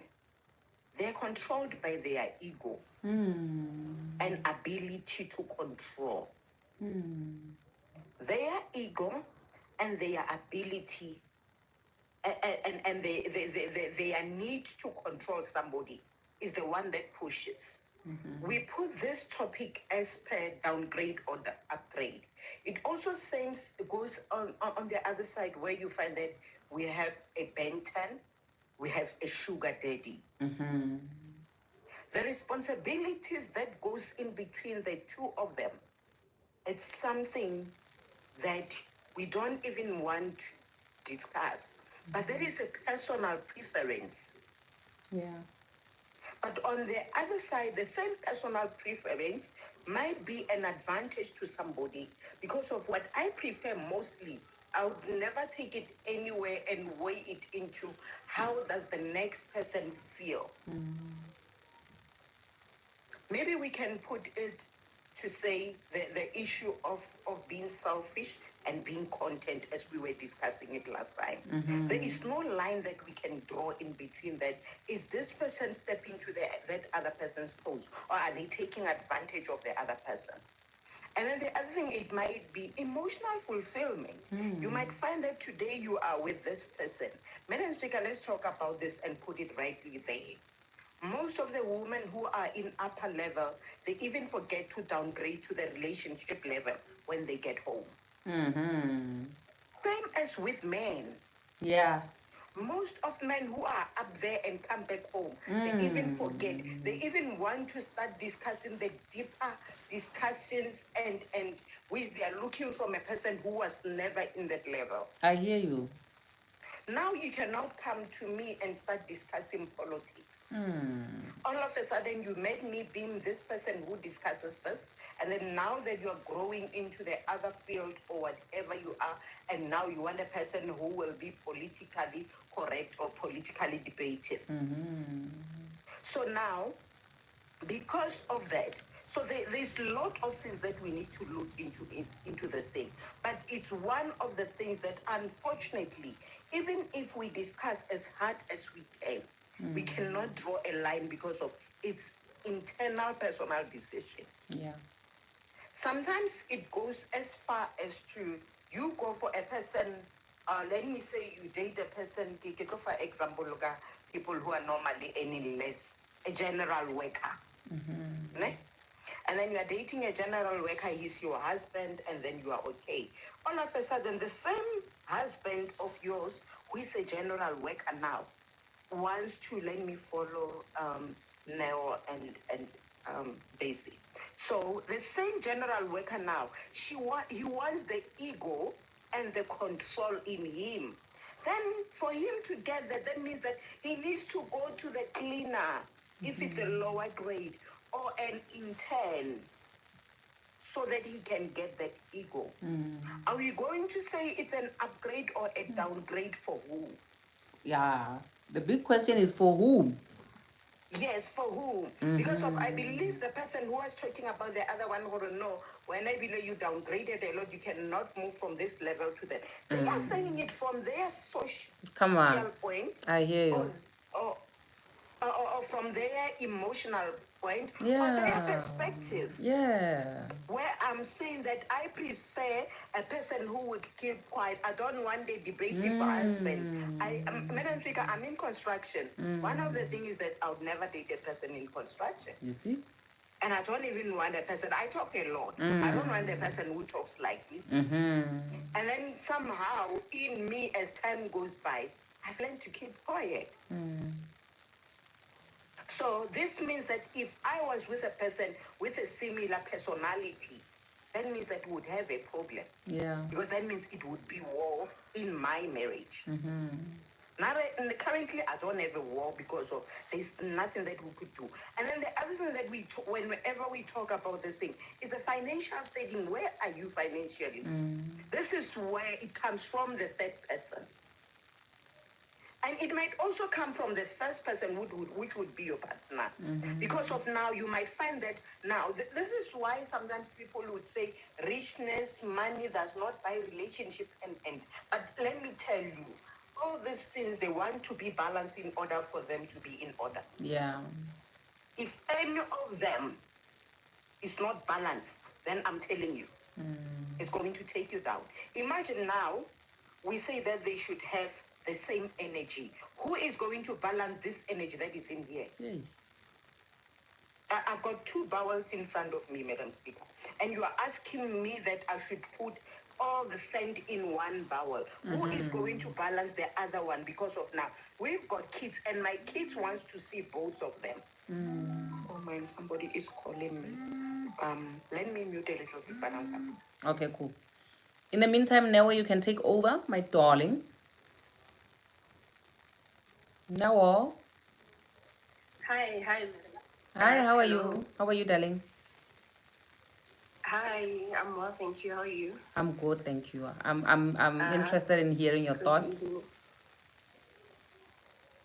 [SPEAKER 4] they're controlled by their ego and ability to control. Their ego and their ability and their need to control somebody is the one that pushes. We put this topic as per downgrade or the upgrade. It also goes on the other side where you find that we have a Benton, we have a sugar daddy. The responsibilities that goes in between the two of them, it's something that we don't even want to discuss. But there is a personal preference.
[SPEAKER 1] Yeah.
[SPEAKER 4] But on the other side, the same personal preference might be an advantage to somebody because of what I prefer mostly. I would never take it anywhere and weigh it into how does the next person feel. Maybe we can put it to say the issue of being selfish and being content, as we were discussing it last time. There is no line that we can draw in between that. Is this person stepping to that other person's toes, or are they taking advantage of the other person? And then the other thing, it might be emotional fulfillment. You might find that today you are with this person. Madam Speaker, let's talk about this and put it rightly there. Most of the women who are in upper level, they even forget to downgrade to the relationship level when they get home. Same as with men.
[SPEAKER 1] Yeah.
[SPEAKER 4] Most of men who are up there and come back home, they even forget. They even want to start discussing the deeper discussions and which they are looking from a person who was never in that level.
[SPEAKER 1] I hear you.
[SPEAKER 4] Now you cannot come to me and start discussing politics. All of a sudden you made me being this person who discusses this, and then now that you're growing into the other field or whatever you are, and now you want a person who will be politically correct or politically debative. So now, because of that, so there's a lot of things that we need to look into this thing. But it's one of the things that, unfortunately, even if we discuss as hard as we can, we cannot draw a line because of it's internal personal decision.
[SPEAKER 1] Yeah.
[SPEAKER 4] Sometimes it goes as far as to you go for a person, let me say you date a person, for example, people who are normally any less, a general worker. Ne? And then you are dating a general worker, he's your husband, and then you are okay. All of a sudden, the same husband of yours, who is a general worker now, wants to let me follow Neo and Daisy. So the same general worker now, he wants the ego and the control in him. Then for him to get that means that he needs to go to the cleaner, if it's a lower grade, or an intern, so that he can get that ego. Are we going to say it's an upgrade or a downgrade for who?
[SPEAKER 1] Yeah. The big question is for whom?
[SPEAKER 4] Yes, for whom? Because I believe the person who was talking about the other one, who no, when I believe you downgraded a lot, you cannot move from this level to that. They are saying it from their social
[SPEAKER 1] Come on.
[SPEAKER 4] point,
[SPEAKER 1] I hear you.
[SPEAKER 4] or from their emotional point, or
[SPEAKER 1] Yeah.
[SPEAKER 4] their perspective.
[SPEAKER 1] Yeah.
[SPEAKER 4] Where I'm saying that I prefer a person who would keep quiet. I don't want a debative husband. I'm in construction. One of the things is that I would never date a person in construction.
[SPEAKER 1] You see?
[SPEAKER 4] And I don't even want a person. I talk a lot. I don't want a person who talks like me. And then somehow, in me, as time goes by, I've learned to keep quiet. So this means that if I was with a person with a similar personality, that means that we would have a problem.
[SPEAKER 1] Yeah.
[SPEAKER 4] Because that means it would be war in my marriage. Now, currently, I don't have a war because of there's nothing that we could do. And then the other thing that whenever we talk about this thing is the financial stating. Where are you financially? This is where it comes from, the third person. And it might also come from the first person, which would be your partner. Because of now, you might find that now, this is why sometimes people would say richness, money does not buy relationship. But let me tell you, all these things, they want to be balanced in order for them to be in order.
[SPEAKER 1] Yeah.
[SPEAKER 4] If any of them is not balanced, then I'm telling you, it's going to take you down. Imagine now, we say that they should have the same energy. Who is going to balance this energy that is in here?
[SPEAKER 1] Hey.
[SPEAKER 4] I've got two bowels in front of me, Madam Speaker. And you are asking me that I should put all the sand in one bowel. Who is going to balance the other one? Because of now, we've got kids, and my kids wants to see both of them. Oh man, somebody is calling me. Let me mute a little bit, but I'm coming.
[SPEAKER 1] Okay, cool. In the meantime, Newa, you can take over, my darling. Newa.
[SPEAKER 5] Hi,
[SPEAKER 1] Hi,
[SPEAKER 5] madam.
[SPEAKER 1] how are
[SPEAKER 5] Hello.
[SPEAKER 1] you? How are you, darling?
[SPEAKER 5] Hi, I'm well, thank you. How are you?
[SPEAKER 1] I'm good, thank you. I'm interested in hearing your
[SPEAKER 5] Good
[SPEAKER 1] thoughts.
[SPEAKER 5] evening.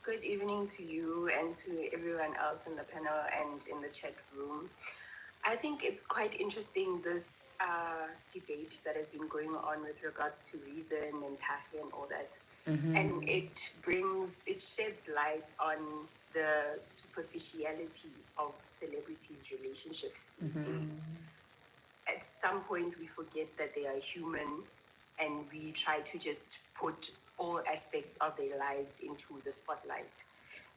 [SPEAKER 5] Good evening to you and to everyone else in the panel and in the chat room. I think it's quite interesting, this debate that has been going on with regards to reason and Tahi and all that. And it sheds light on the superficiality of celebrities' relationships these days. At some point, we forget that they are human, and we try to just put all aspects of their lives into the spotlight.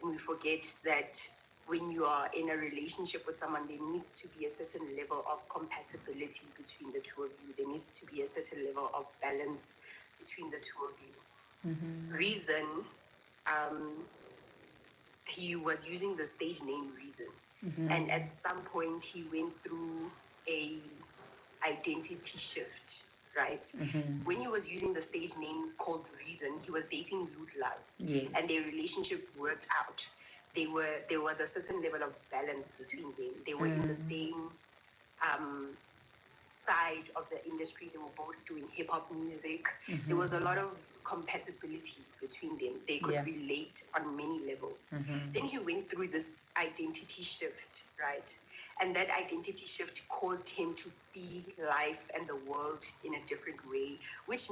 [SPEAKER 5] And we forget that when you are in a relationship with someone, there needs to be a certain level of compatibility between the two of you. There needs to be a certain level of balance between the two of you. Reason, he was using the stage name Reason. And at some point, he went through a identity shift, right? When he was using the stage name called Reason, he was dating LootLove.
[SPEAKER 1] Yes.
[SPEAKER 5] And their relationship worked out. There was a certain level of balance between them. They were in the same side of the industry. They were both doing hip-hop music. There was a lot of compatibility between them. They could relate on many levels. Then he went through this identity shift, right? And that identity shift caused him to see life and the world in a different way, which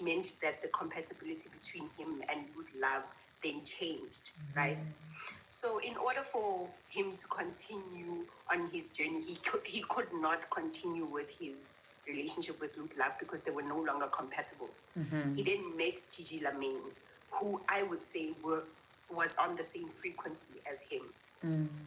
[SPEAKER 5] meant that the compatibility between him and LootLove then changed, right? So in order for him to continue on his journey, he could not continue with his relationship with LootLove because they were no longer compatible. He then met Gigi Lamayne, who I would say was on the same frequency as him.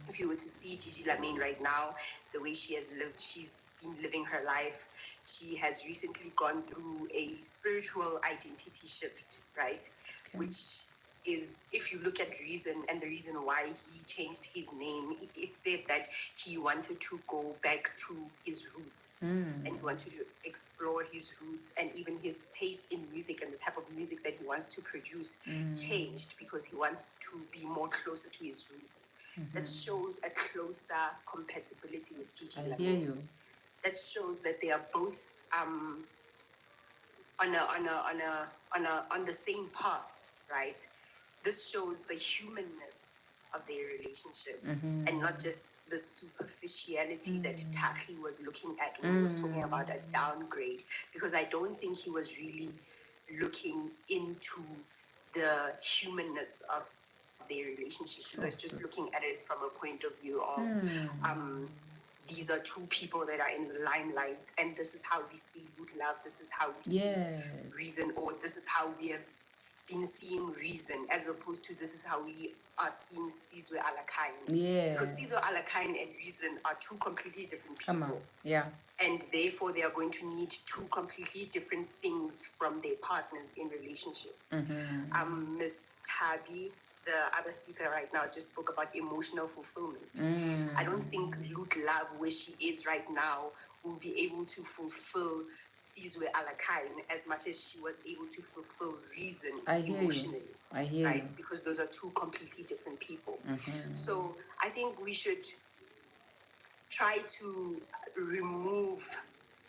[SPEAKER 5] If you were to see Gigi Lamayne right now, the way she has lived, she's been living her life. She has recently gone through a spiritual identity shift, right? Which is, if you look at reason and the reason why he changed his name, it said that he wanted to go back to his roots and he wanted to explore his roots, and even his taste in music and the type of music that he wants to produce changed because he wants to be more closer to his roots. That shows a closer compatibility with Gigi
[SPEAKER 1] I
[SPEAKER 5] Lamayne.
[SPEAKER 1] hear you.
[SPEAKER 5] That shows that they are both on the same path, right? This shows the humanness of their relationship and not just the superficiality that Taki was looking at when he was talking about a downgrade, because I don't think he was really looking into the humanness of their relationship. He was just looking at it from a point of view of these are two people that are in the limelight, and this is how we see LootLove, this is how we see reason, or this is how we have been seeing reason, as opposed to this is how we are seeing Sizwe Alakain. Because Sizwe Alakain and reason are two completely different people.
[SPEAKER 1] Come on. Yeah.
[SPEAKER 5] And therefore, they are going to need two completely different things from their partners in relationships. Miss Tabi, the other speaker right now, just spoke about emotional fulfillment. I don't think LootLove, where she is right now, will be able to fulfill Sizwe Alakain as much as she was able to fulfill reason emotionally.
[SPEAKER 1] I hear
[SPEAKER 5] right?
[SPEAKER 1] you.
[SPEAKER 5] Because those are two completely different people. So I think we should try to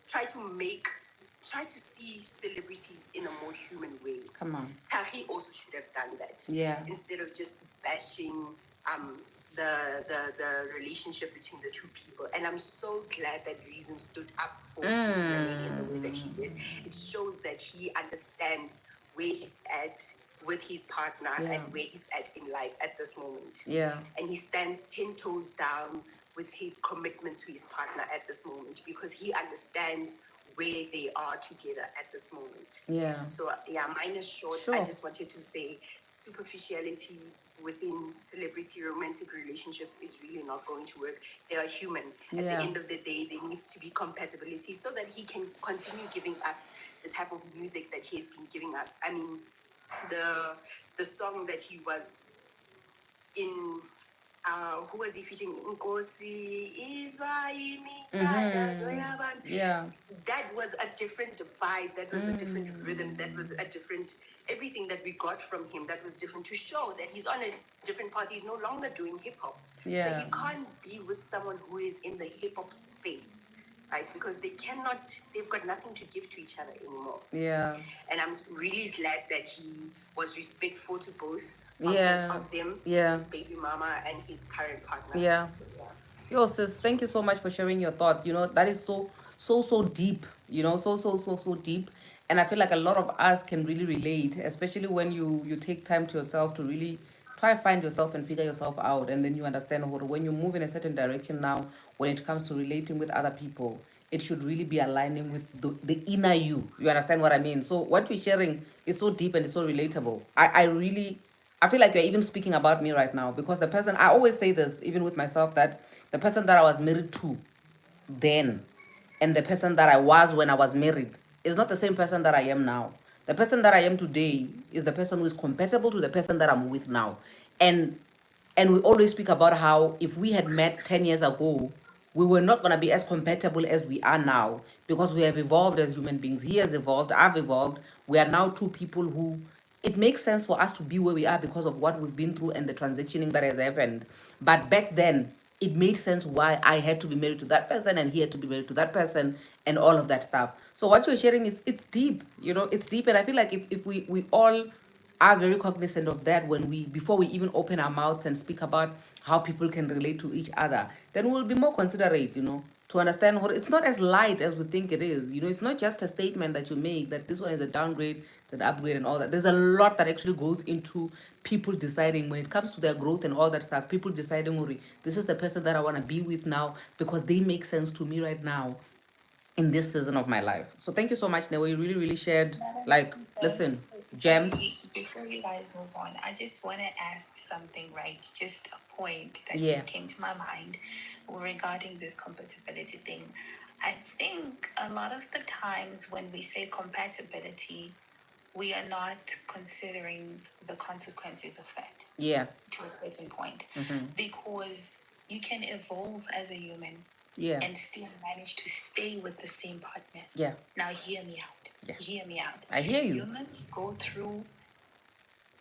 [SPEAKER 5] try to see celebrities in a more human way.
[SPEAKER 1] Come on.
[SPEAKER 5] Tahi also should have done that.
[SPEAKER 1] Yeah.
[SPEAKER 5] Instead of just bashing the relationship between the two people. And I'm so glad that Reason stood up for Gigi Lamayne in the way that he did. It shows that he understands where he's at with his partner and where he's at in life at this moment.
[SPEAKER 1] Yeah.
[SPEAKER 5] And he stands 10 toes down with his commitment to his partner at this moment because he understands where they are together at this moment.
[SPEAKER 1] Yeah.
[SPEAKER 5] So yeah, mine is short.
[SPEAKER 1] Sure.
[SPEAKER 5] I just wanted to say superficiality within celebrity romantic relationships is really not going to work. They are human. At the end of the day, there needs to be compatibility so that he can continue giving us the type of music that he has been giving us. I mean, the song that he was in, who was he featuring? Nkosi Izwa Imithanda Zoyabantu.
[SPEAKER 1] Yeah.
[SPEAKER 5] That was a different vibe. That was a different rhythm. That was a different everything that we got from him. That was different to show that he's on a different path. He's no longer doing hip hop.
[SPEAKER 1] Yeah.
[SPEAKER 5] So you can't be with someone who is in the hip hop space, right? Because they've got nothing to give to each other anymore.
[SPEAKER 1] Yeah.
[SPEAKER 5] And I'm really glad that he was respectful to both of them, his baby mama and his current partner.
[SPEAKER 1] Yeah.
[SPEAKER 5] So, yeah.
[SPEAKER 1] Yo, sis, thank you so much for sharing your thought. You know, that is so deep, you know, so deep. And I feel like a lot of us can really relate, especially when you take time to yourself to really try to find yourself and figure yourself out. And then you understand when you move in a certain direction now, when it comes to relating with other people, it should really be aligning with the inner you. You understand what I mean? So what we're sharing is so deep and it's so relatable. I feel like you're even speaking about me right now because the person, I always say this, even with myself, that the person that I was married to then and the person that I was when I was married is not the same person that I am now. The person that I am today is the person who is compatible to the person that I'm with now. And we always speak about how if we had met 10 years ago, we were not going to be as compatible as we are now because we have evolved as human beings. He has evolved, I've evolved. We are now two people who, it makes sense for us to be where we are because of what we've been through and the transitioning that has happened. But back then, it made sense why I had to be married to that person and he had to be married to that person and all of that stuff. So what you're sharing is, it's deep, you know, it's deep. And I feel like if we all are very cognizant of that when we, before we even open our mouths and speak about how people can relate to each other, then we'll be more considerate, to understand what it's not as light as we think it is. It's not just a statement that you make that this one is a downgrade, it's an upgrade, and all that. There's a lot that actually goes into people deciding when it comes to their growth and all that stuff. People deciding, "Ori, this is the person that I want to be with now because they make sense to me right now in this season of my life." So thank you so much, Newa. You really, really shared, like, listen,
[SPEAKER 3] Sorry,
[SPEAKER 1] gems.
[SPEAKER 3] before you guys move on, I just want to ask something, right? Just a point that
[SPEAKER 1] Yeah.
[SPEAKER 3] just came to my mind regarding this compatibility thing. I think a lot of the times when we say compatibility, we are not considering the consequences of that
[SPEAKER 1] Yeah.
[SPEAKER 3] to a certain point, because you can evolve as a human
[SPEAKER 1] Yeah.
[SPEAKER 3] and still manage to stay with the same partner.
[SPEAKER 1] Yeah.
[SPEAKER 3] Now, hear me out.
[SPEAKER 1] Yeah.
[SPEAKER 3] Hear me out.
[SPEAKER 1] I hear you.
[SPEAKER 3] Humans go through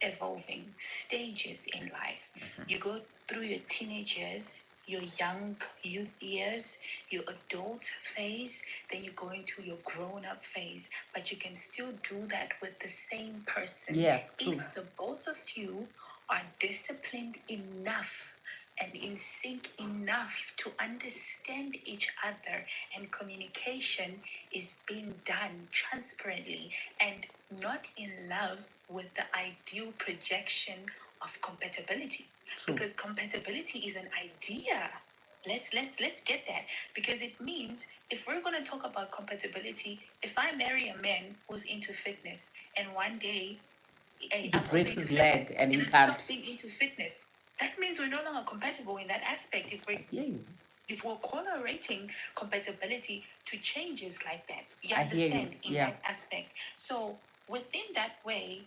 [SPEAKER 3] evolving stages in life. You go through your teenage years, your young youth years, your adult phase, then you go into your grown-up phase. But you can still do that with the same person,
[SPEAKER 1] Yeah, true.
[SPEAKER 3] if the both of you are disciplined enough and in sync enough to understand each other, and communication is being done transparently and not in love with the ideal projection of compatibility.
[SPEAKER 1] True.
[SPEAKER 3] Because compatibility is an idea. Let's get that, because it means, if we're going to talk about compatibility, if I marry a man who's into fitness and one day
[SPEAKER 1] He
[SPEAKER 3] I'm also
[SPEAKER 1] breaks
[SPEAKER 3] into
[SPEAKER 1] his leg
[SPEAKER 3] fitness
[SPEAKER 1] and he
[SPEAKER 3] I stop
[SPEAKER 1] can't.
[SPEAKER 3] being into fitness, that means we're no longer compatible in that aspect. If we're correlating compatibility to changes like that, you
[SPEAKER 1] I hear you.
[SPEAKER 3] understand, in
[SPEAKER 1] Yeah.
[SPEAKER 3] that aspect. So within that way,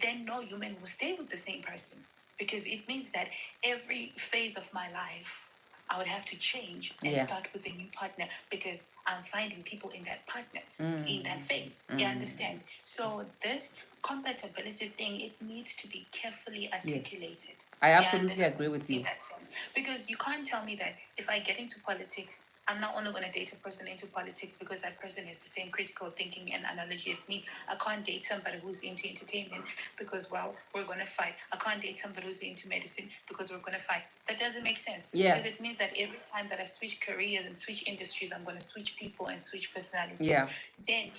[SPEAKER 3] then no human will stay with the same person, because it means that every phase of my life I would have to change and
[SPEAKER 1] Yeah.
[SPEAKER 3] start with a new partner, because I'm finding people in that partner, in that phase. You understand? So this compatibility thing, it needs to be carefully articulated.
[SPEAKER 1] I
[SPEAKER 3] You
[SPEAKER 1] absolutely
[SPEAKER 3] understand?
[SPEAKER 1] agree with you.
[SPEAKER 3] In that sense, because you can't tell me that if I get into politics, I'm not only going to date a person into politics because that person has the same critical thinking and analogy as me. I can't date somebody who's into entertainment because, well, we're going to fight. I can't date somebody who's into medicine because we're going to fight. That doesn't make sense.
[SPEAKER 1] Yeah.
[SPEAKER 3] Because it means that every time that I switch careers and switch industries, I'm going to switch people and switch personalities.
[SPEAKER 1] Yeah.
[SPEAKER 3] Then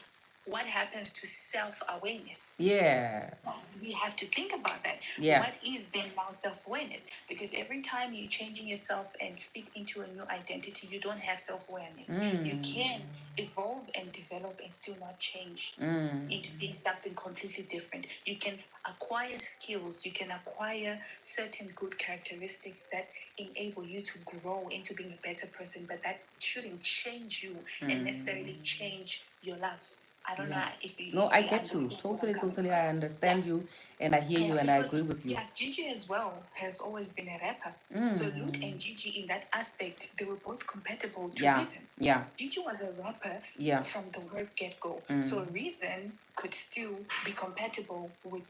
[SPEAKER 3] what happens to self-awareness?
[SPEAKER 1] Yeah.
[SPEAKER 3] We have to think about that.
[SPEAKER 1] Yeah.
[SPEAKER 3] What is then now self-awareness? Because every time you're changing yourself and fit into a new identity, you don't have self-awareness. You can evolve and develop and still not change into being something completely different. You can acquire skills, you can acquire certain good characteristics that enable you to grow into being a better person, but that shouldn't change you and necessarily change your life. I don't know if you.
[SPEAKER 1] No,
[SPEAKER 3] if
[SPEAKER 1] I
[SPEAKER 3] you
[SPEAKER 1] get you.
[SPEAKER 3] understand what I'm
[SPEAKER 1] Totally,
[SPEAKER 3] coming
[SPEAKER 1] totally.
[SPEAKER 3] from.
[SPEAKER 1] I understand you and I hear you and I agree with you.
[SPEAKER 3] Yeah, Gigi as well has always been a rapper. So Loot and Gigi, in that aspect, they were both compatible to
[SPEAKER 1] Yeah.
[SPEAKER 3] Reason.
[SPEAKER 1] Yeah.
[SPEAKER 3] Gigi was a rapper
[SPEAKER 1] Yeah.
[SPEAKER 3] from the word get-go. So Reason could still be compatible with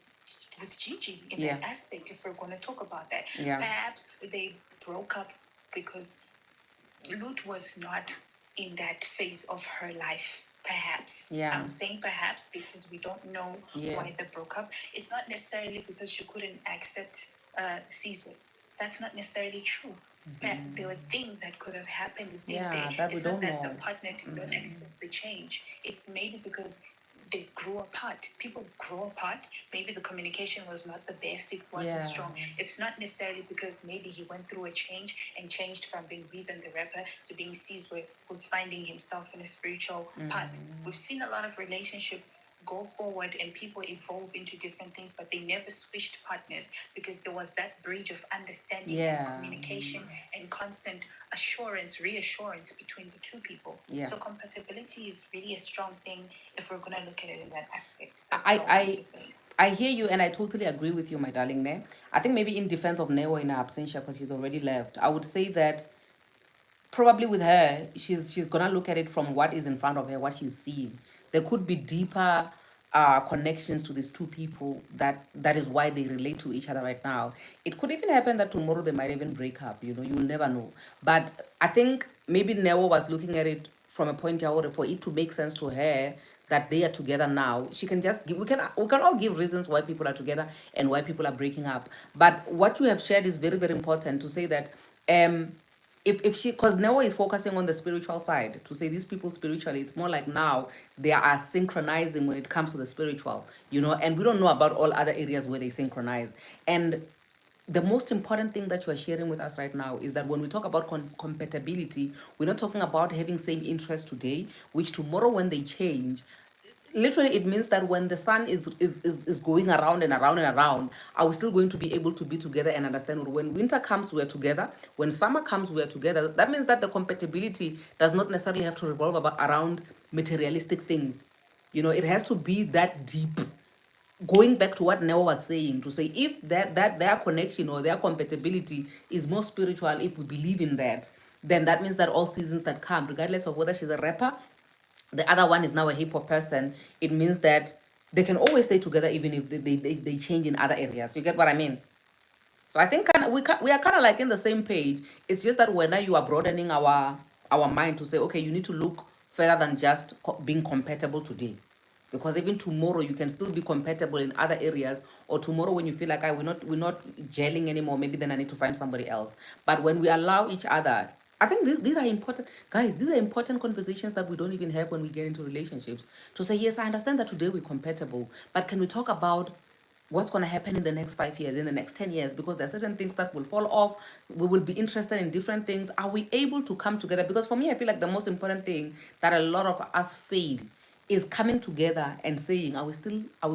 [SPEAKER 3] Gigi in that aspect, if we're going to talk about that.
[SPEAKER 1] Yeah.
[SPEAKER 3] Perhaps they broke up because Loot was not in that phase of her life. Perhaps.
[SPEAKER 1] Yeah.
[SPEAKER 3] I'm saying perhaps because we don't know why they broke up. It's not necessarily because she couldn't accept Caesar. That's not necessarily true. But there were things that could have happened within there.
[SPEAKER 1] That we
[SPEAKER 3] It's
[SPEAKER 1] don't
[SPEAKER 3] not that
[SPEAKER 1] know.
[SPEAKER 3] the partner did not accept the change. It's maybe because they grew apart. People grow apart. Maybe the communication was not the best. It wasn't strong. It's not necessarily because maybe he went through a change and changed from being Reason the rapper to being Caesar, who's finding himself in a spiritual path. We've seen a lot of relationships go forward and people evolve into different things, but they never switched partners because there was that bridge of understanding and communication and constant reassurance between the two people. So compatibility is really a strong thing if we're going to look at it in that aspect. That's what I want to say.
[SPEAKER 1] I hear you and I totally agree with you, my darling. Ne? I think maybe in defense of Neo in her absentia, because she's already left, I would say that probably with her, she's gonna look at it from what is in front of her, what she's seeing. There could be deeper connections to these two people that is why they relate to each other right now. It could even happen that tomorrow they might even break up. You will never know. But I think maybe Neo was looking at it from a point of order for it to make sense to her that they are together now, she can just give, we can all give reasons why people are together and why people are breaking up. But what you have shared is very, very important to say that if she, because Noah is focusing on the spiritual side, to say these people spiritually, it's more like now they are synchronizing when it comes to the spiritual, and we don't know about all other areas where they synchronize. And the most important thing that you are sharing with us right now is that when we talk about compatibility, we're not talking about having same interests today, which tomorrow when they change, literally it means that when the sun is going around and around and around, are we still going to be able to be together and understand when winter comes we're together, when summer comes we're together? That means that the compatibility does not necessarily have to revolve around materialistic things. It has to be that deep. Going back to what Neo was saying, to say if that their connection or their compatibility is more spiritual, if we believe in that, then that means that all seasons that come, regardless of whether she's a rapper, the other one is now a hip hop person, it means that they can always stay together even if they change in other areas. You get what I mean? So I think we are kind of like in the same page. It's just that when you are broadening our mind to say, okay, you need to look further than just being compatible today, because even tomorrow you can still be compatible in other areas, or tomorrow when you feel like we're not gelling anymore, maybe then I need to find somebody else. But when we allow each other, I think these are important, guys. These are important conversations that we don't even have when we get into relationships. To say, yes, I understand that today we're compatible, but can we talk about what's going to happen in the next 5 years, in the next 10 years, because there are certain things that will fall off. We will be interested in different things. Are we able to come together? Because for me, I feel like the most important thing that a lot of us fail is coming together and saying, are we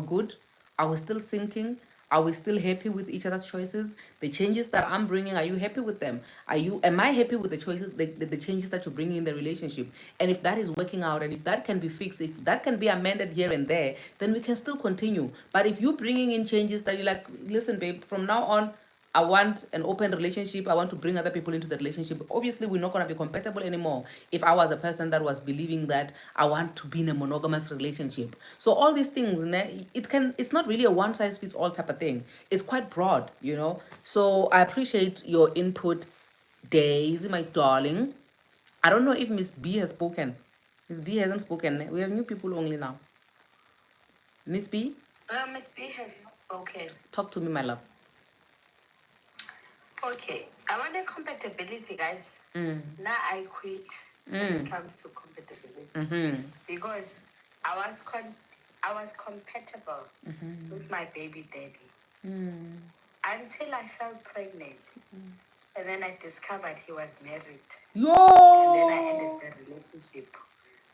[SPEAKER 1] good? Are we still sinking? Are we still happy with each other's choices? The changes that I'm bringing, are you happy with them? Am I happy with the choices, the changes that you're bringing in the relationship? And if that is working out, and if that can be fixed, if that can be amended here and there, then we can still continue. But if you're bringing in changes that you're like, listen, babe, from now on, I want an open relationship. I want to bring other people into the relationship. Obviously, we're not going to be compatible anymore if I was a person that was believing that I want to be in a monogamous relationship. So all these things, it's not really a one size fits all type of thing. It's quite broad. So I appreciate your input, Daisy, my darling. I don't know if Miss B has spoken. Miss B hasn't spoken. We have new people only now. Miss B,
[SPEAKER 4] Miss B has spoken.
[SPEAKER 1] talk to me, my love.
[SPEAKER 4] Okay, I want a compatibility, guys. Now I quit when it comes to compatibility because I was compatible with my baby daddy until I fell pregnant, and then I discovered he was married, and then I ended the relationship.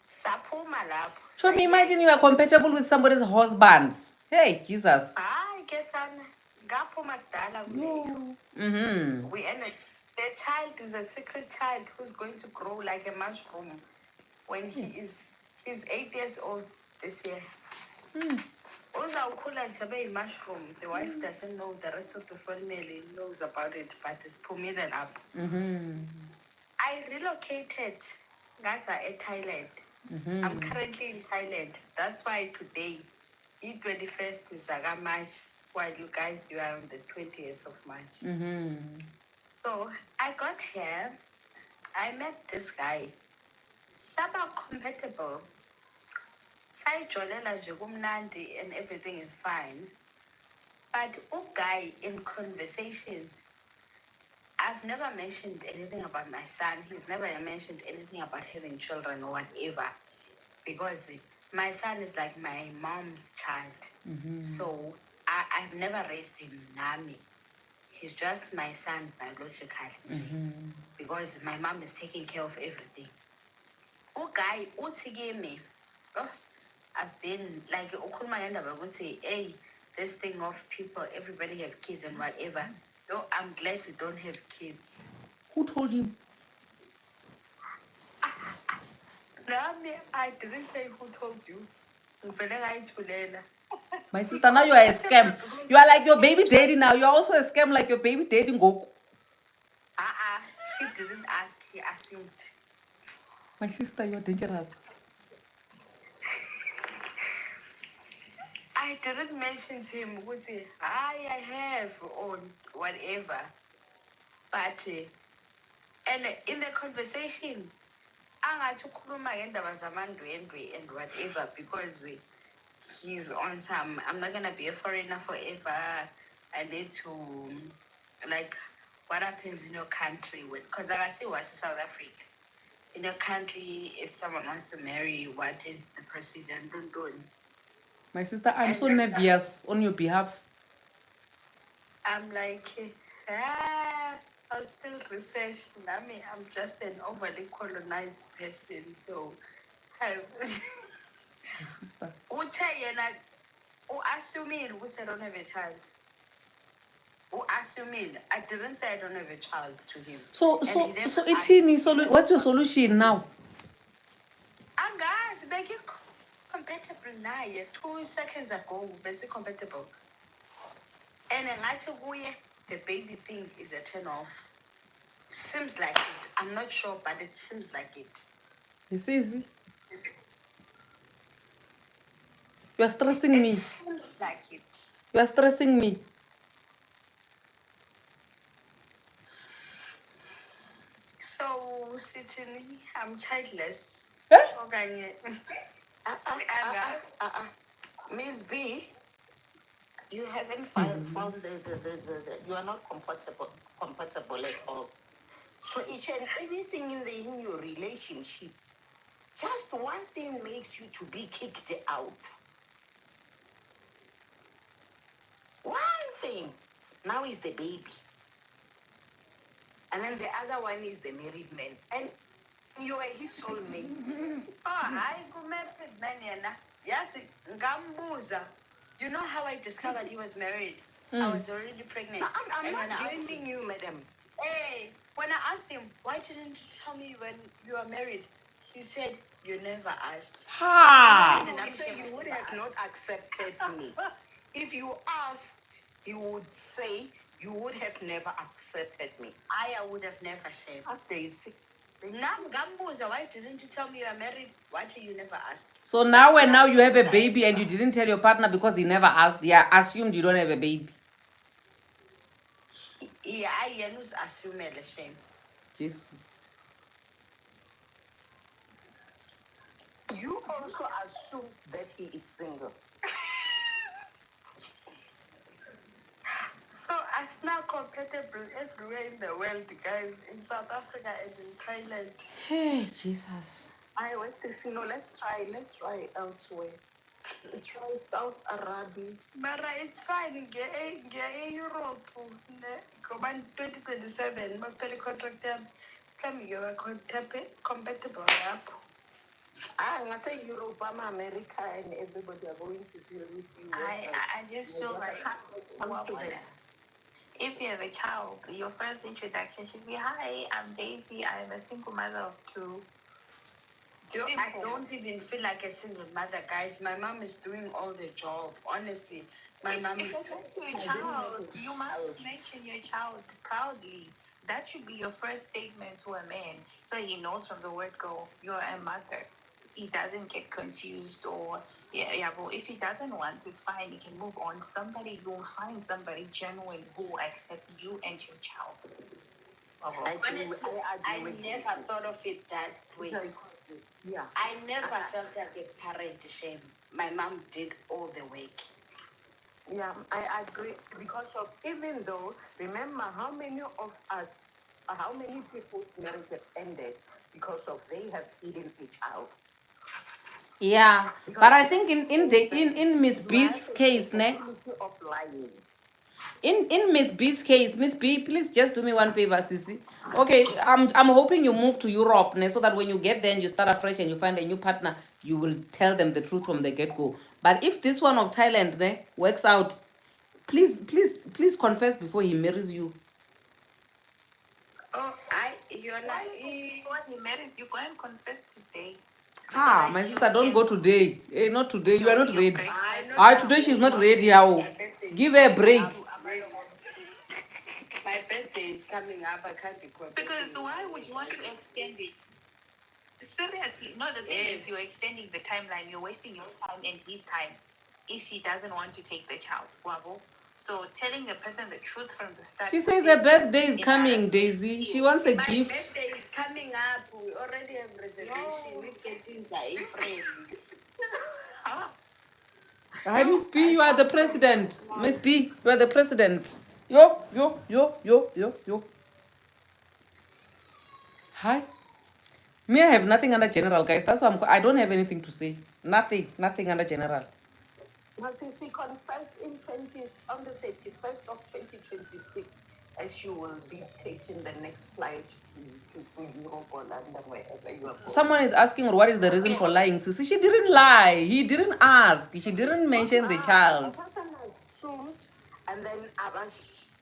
[SPEAKER 4] Saphuma lapho.
[SPEAKER 1] So imagine you are compatible with somebody's husband. Hey, Jesus.
[SPEAKER 4] I guess I'm ngaphuma kudala kuleyo. We ended. The child is a secret child who's going to grow like a mushroom when he's 8 years old this year. Uzawukhula nje abe yi-mushroom. The wife doesn't know, the rest of the family knows about it, but it's phumile lapho. I relocated ngaza eThailand. I'm currently in Thailand. That's why today, the 21st is March, while you guys, you are on the 20th of March. So I got here, I met this guy. Saba compatible. Sayijolela nje kumnandi and everything is fine. But guy in conversation, I've never mentioned anything about my son. He's never mentioned anything about having children or whatever. Because my son is like my mom's child. So I've never raised him, Nami. He's just my son biologically. Because my mom is taking care of everything. Guy, me. Oh, I've been like, hey, this thing of people, everybody have kids and whatever. No, I'm glad we don't have kids.
[SPEAKER 1] Who told you?
[SPEAKER 4] Nami, I didn't say who told you.
[SPEAKER 1] My sister, now you are a scam. You are like your baby daddy now. You're also a scam like your baby daddy Goku.
[SPEAKER 4] He didn't ask, he assumed.
[SPEAKER 1] My sister, you're dangerous.
[SPEAKER 4] I didn't mention to him, I have or whatever. But, and in the conversation, angathi ukhuluma ngendaba zamandwendwe and whatever because he's on some, I'm not gonna be a foreigner forever. I need to, like, what happens in your country when, because I see what's in South Africa. In your country, if someone wants to marry, what is the procedure? Don't.
[SPEAKER 1] My sister, I'm
[SPEAKER 4] And
[SPEAKER 1] so nervous on your behalf.
[SPEAKER 4] I'm like, I'll still research. I mean, I'm just an overly colonized person, so I.
[SPEAKER 1] My sister.
[SPEAKER 4] Assuming I don't have a child. Assuming I didn't say I don't have a child to him.
[SPEAKER 1] So
[SPEAKER 4] And
[SPEAKER 1] Itini, what's your solution now?
[SPEAKER 4] guys, make it compatible now. 2 seconds ago, basic compatible. And the baby thing is a turn off. Seems like it. I'm not sure, but it seems like it.
[SPEAKER 1] It's easy. You are stressing me.
[SPEAKER 4] It seems like it.
[SPEAKER 1] You are stressing me.
[SPEAKER 4] So, sitting, I'm childless.
[SPEAKER 1] Eh?
[SPEAKER 4] Miss B, you haven't found the you are not compatible at all. So each and everything in your relationship, just one thing makes you to be kicked out. One thing. Now is the baby. And then the other one is the married man. And you are his soulmate. I go married man, yana. Yes, Gambuza. You know how I discovered he was married? I was already pregnant. I'm not blaming you, madam. Hey, when I asked him, why didn't you tell me when you are married? He said, you never asked.
[SPEAKER 1] Ha!
[SPEAKER 4] And I said, you would have not accepted me. If you asked, he would say, you would have never accepted me. I would have never said. Daisy. Now, Gambuza, why didn't you tell me you are married? Why did you never asked?
[SPEAKER 1] So now you have a baby and you didn't tell your partner because he never asked. Yeah, assumed you don't have a baby.
[SPEAKER 4] Yeah, I assume the shame.
[SPEAKER 1] Jesus.
[SPEAKER 4] You also assumed that he is single. So it's now compatible everywhere in the world, guys. In South Africa and in Thailand.
[SPEAKER 1] Hey, Jesus.
[SPEAKER 4] I went to see, let's try elsewhere. Let's try South Arabia. But it's fine. Get Europe. Go on 2027. My contract come you are compatible. I say Europe, America, and everybody are going to deal with you.
[SPEAKER 3] I just feel like if you have a child, your first introduction should be, hi, I'm Daisy. I'm a single mother of 2.
[SPEAKER 4] I don't even feel like a single mother, guys. My mom is doing all the job. Honestly, my mom is.
[SPEAKER 3] Your child, you must mention your child proudly. That should be your first statement to a man, so he knows from the word go, you're a mother. He doesn't get confused or well, if he doesn't want, it's fine. He can move on. You'll find somebody genuine who accepts you and your child.
[SPEAKER 4] Honestly, I never thought of it that way. Yeah. I never felt like a parent shame. My mom did all the work. Yeah, I agree. Because of, even though, remember how many people's marriage have ended because of they have hidden a child.
[SPEAKER 1] Yeah,
[SPEAKER 4] Because
[SPEAKER 1] but I think in Miss B's case, ne?
[SPEAKER 4] Of lying.
[SPEAKER 1] In Miss B's case, Miss B, please just do me one favor, Sissy. Okay, I'm hoping you move to Europe, ne, so that when you get there and you start afresh and you find a new partner, you will tell them the truth from the get-go. But if this one of Thailand, ne, works out, please confess before he marries you.
[SPEAKER 4] Oh, you're not.
[SPEAKER 3] Before he marries you, go and confess today.
[SPEAKER 1] My sister, don't go today. Not today. You are not ready. Today she's not ready. Give her a break.
[SPEAKER 4] My birthday is coming up. I can't be confessing.
[SPEAKER 3] Because why would you want to extend it? Seriously, no, the thing is you're extending the timeline. You're wasting your time and his time if he doesn't want to take the child. Wabo. So telling a person the truth from the start.
[SPEAKER 1] She says her birthday is coming, Daisy. She wants a
[SPEAKER 4] My
[SPEAKER 1] gift.
[SPEAKER 4] birthday is coming up. We already have reservation. We get things April.
[SPEAKER 1] Hi, Miss B, you are the president. Miss B, you are the president. Yo, yo, yo, yo, yo, yo. Hi. Me, I have nothing under general, guys. That's why I don't have anything to say. Nothing under general.
[SPEAKER 4] Now, Sisi confess on the 31st of 2026, as you will be taking the next flight to Europe or London, wherever you are going.
[SPEAKER 1] Someone is asking what is the reason for lying. Sissy, she didn't lie. He didn't ask. She didn't mention the
[SPEAKER 4] The
[SPEAKER 1] child.
[SPEAKER 4] person assumed, and then I was,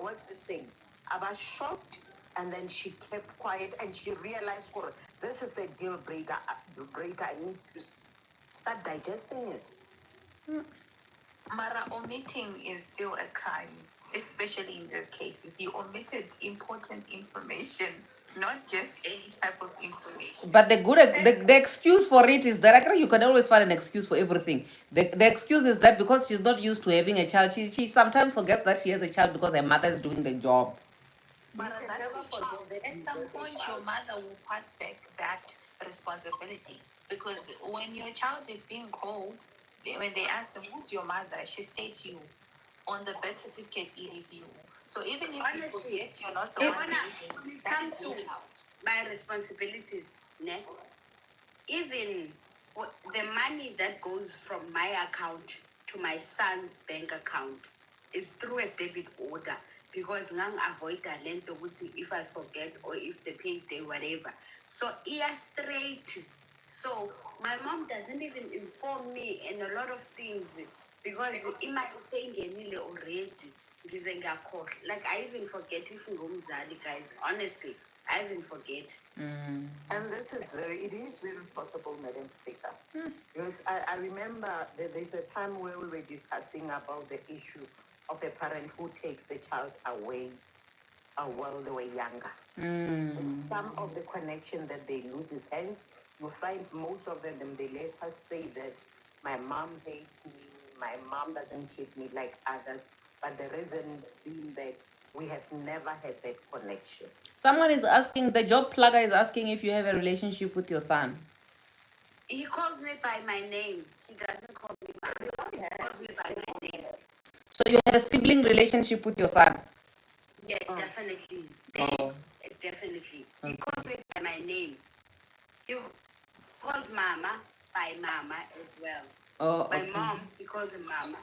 [SPEAKER 4] what's this thing? I was shocked, and then she kept quiet, and she realized, "Oh, this is a deal breaker. I need to start digesting it."
[SPEAKER 3] Mara, omitting is still a crime, especially in these cases. You omitted important information, not just any type of information.
[SPEAKER 1] But the excuse for it is that you can always find an excuse for everything. The excuse is that because she's not used to having a child, she sometimes forgets that she has a child because her mother is doing the job.
[SPEAKER 3] But at some point, your mother will pass back that responsibility. Because when your child is being called, when they ask them, who's your mother? She states you. On the birth certificate, it is you. So even if
[SPEAKER 4] Honestly,
[SPEAKER 3] you forget, you're not the one raising, that is your child.
[SPEAKER 4] My responsibilities, ne? Even the money that goes from my account to my son's bank account is through a debit order, because ngang avoid talent if I forget or if the payday whatever. So straight. So my mom doesn't even inform me in a lot of things, because imali seyingenile already. Like I even forget if ngumzali, guys. Honestly, I even forget. And it is very possible, Madam Speaker. Because I remember that there's a time where we were discussing about the issue of a parent who takes the child away while they were younger. Some of the connection that they lose is hence, you find most of them, they later say that my mom hates me, my mom doesn't treat me like others, but the reason being that we have never had that connection.
[SPEAKER 1] Someone is asking, the job plugger is asking if you have a relationship with your son.
[SPEAKER 4] He calls me by my name. He doesn't call me by my name. He calls me by my name.
[SPEAKER 1] So you have a sibling relationship with your son?
[SPEAKER 4] Yeah, definitely.
[SPEAKER 1] Oh.
[SPEAKER 4] Definitely. He calls me by my name. He calls Mama by Mama as well.
[SPEAKER 1] Oh, okay.
[SPEAKER 4] My mom, he calls him Mama.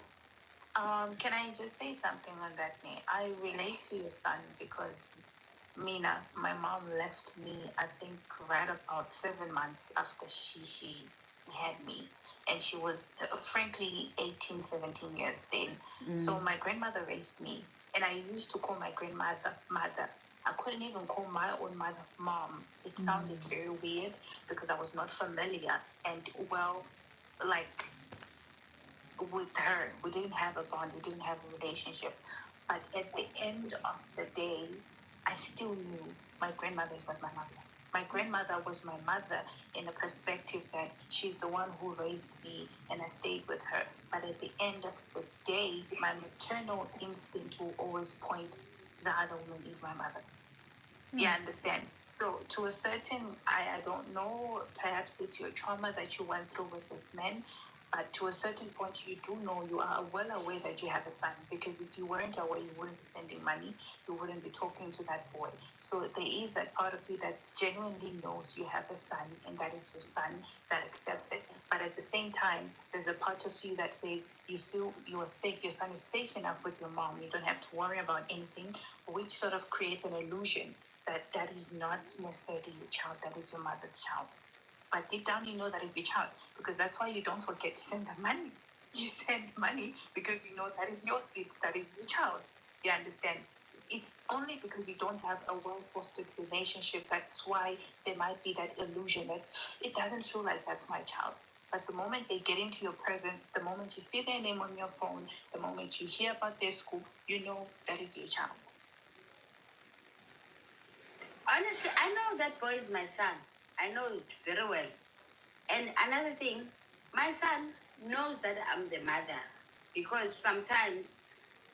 [SPEAKER 3] Can I just say something on that, Nay? I relate to your son because Mina, my mom left me, I think, right about 7 months after she had me. And she was, frankly, 18, 17 years then. So my grandmother raised me. And I used to call my grandmother mother. I couldn't even call my own mother mom. It sounded very weird because I was not familiar. And, well, like, with her, we didn't have a bond, we didn't have a relationship. But at the end of the day, I still knew my grandmother is not my mother. My grandmother was my mother in a perspective that she's the one who raised me and I stayed with her. But at the end of the day, my maternal instinct will always point the other woman is my mother. You understand? So to a certain, I don't know, perhaps it's your trauma that you went through with this man, but to a certain point, you do know, you are well aware that you have a son, because if you weren't aware, you wouldn't be sending money, you wouldn't be talking to that boy. So there is a part of you that genuinely knows you have a son, and that is your son, that accepts it. But at the same time, there's a part of you that says you feel you are safe, your son is safe enough with your mom, you don't have to worry about anything, which sort of creates an illusion that is not necessarily your child, that is your mother's child. But deep down, you know that is your child, because that's why you don't forget to send the money. You send money because you know that is your seed, that is your child. You understand? It's only because you don't have a well-fostered relationship, that's why there might be that illusion that it doesn't feel like that's my child. But the moment they get into your presence, the moment you see their name on your phone, the moment you hear about their school, you know that is your child.
[SPEAKER 4] Honestly, I know that boy is my son. I know it very well. And another thing, my son knows that I'm the mother, because sometimes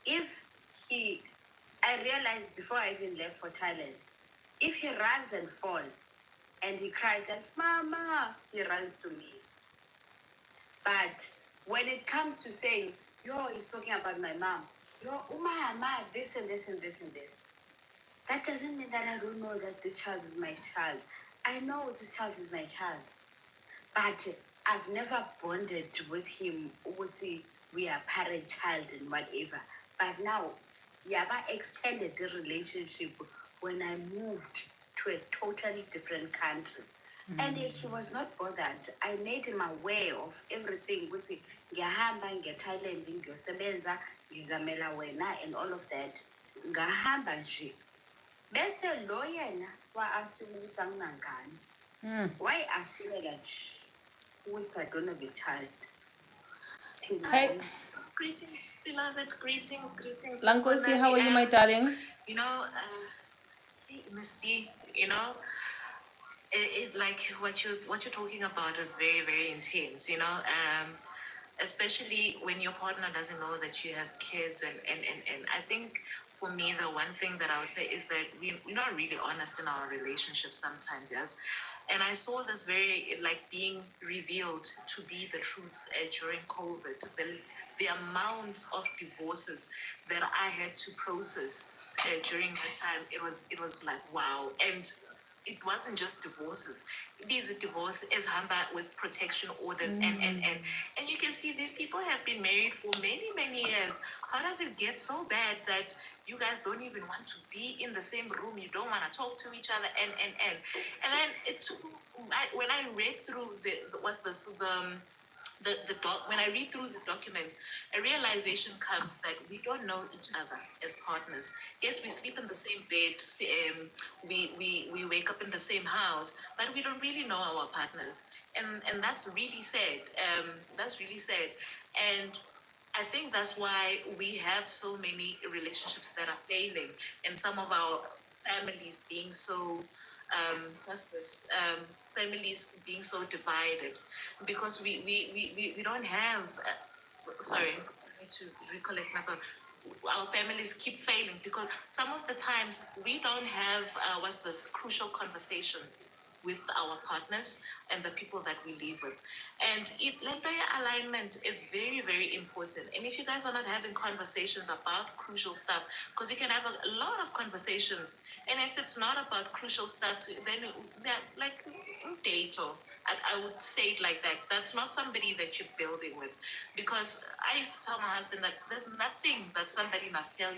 [SPEAKER 4] If I realized before I even left for Thailand, if he runs and fall and he cries like, Mama, he runs to me. But when it comes to saying, yo, he's talking about my mom, yo, Mama, this and this and this and this, that doesn't mean that I don't know that this child is my child. I know this child is my child. But I've never bonded with him. Obviously, we are parent, child, and whatever. But now, Yaba extended the relationship when I moved to a totally different country. And he was not bothered. I made him aware of everything. Ukuthi ngiyahamba nge-Thailand ngiyosebenza ngizamela wena and all of that. Ngahamba nje. Bese lo yena wa-assume ukuthi anginangane. Why assume that I don't have a child?
[SPEAKER 1] Hey,
[SPEAKER 3] Greetings, beloved. Greetings.
[SPEAKER 1] Lankosi, how are you, my darling?
[SPEAKER 3] You know, Miss B, you know, it like what you're talking about is very, very intense, you know, especially when your partner doesn't know that you have kids, and I think for me the one thing that I would say is that we're not really honest in our relationship sometimes, yes. And I saw this very like being revealed to be the truth during COVID. The amount of divorces that I had to process during that time, it was like wow. And it wasn't just divorces. These divorces is hamba with protection orders, and you can see these people have been married for many years. How does it get so bad that you guys don't even want to be in the same room? You don't want to talk to each other, and then when I read through when I read through the documents, a realization comes that we don't know each other as partners. Yes, we sleep in the same bed, we wake up in the same house, but we don't really know our partners, and that's really sad. That's really sad, and I think that's why we have so many relationships that are failing, and some of our families being so families being so divided, because we don't have sorry, I need to recollect my thought. Our families keep failing because some of the times we don't have what's this crucial conversations with our partners and the people that we live with. And alignment is very, very important. And if you guys are not having conversations about crucial stuff, because you can have a lot of conversations, and if it's not about crucial stuff, then like date, or I would say it like that. That's not somebody that you're building with. Because I used to tell my husband that there's nothing that somebody must tell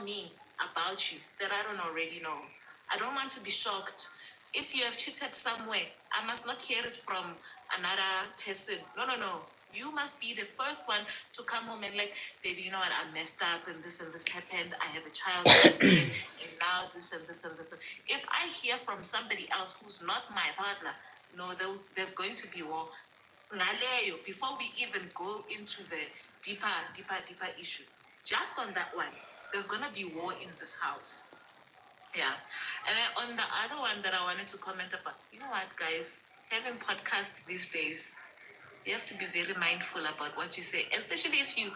[SPEAKER 3] me about you that I don't already know. I don't want to be shocked. If you have cheated somewhere, I must not hear it from another person. No. You must be the first one to come home and like, baby, you know what, I messed up and this happened. I have a child and now this and this and this. If I hear from somebody else who's not my partner, no, there's going to be war. Before we even go into the deeper issue, just on that one, there's gonna be war in this house. Yeah. And then on the other one that I wanted to comment about, you know what, guys, having podcasts these days, you have to be very mindful about what you say, especially if you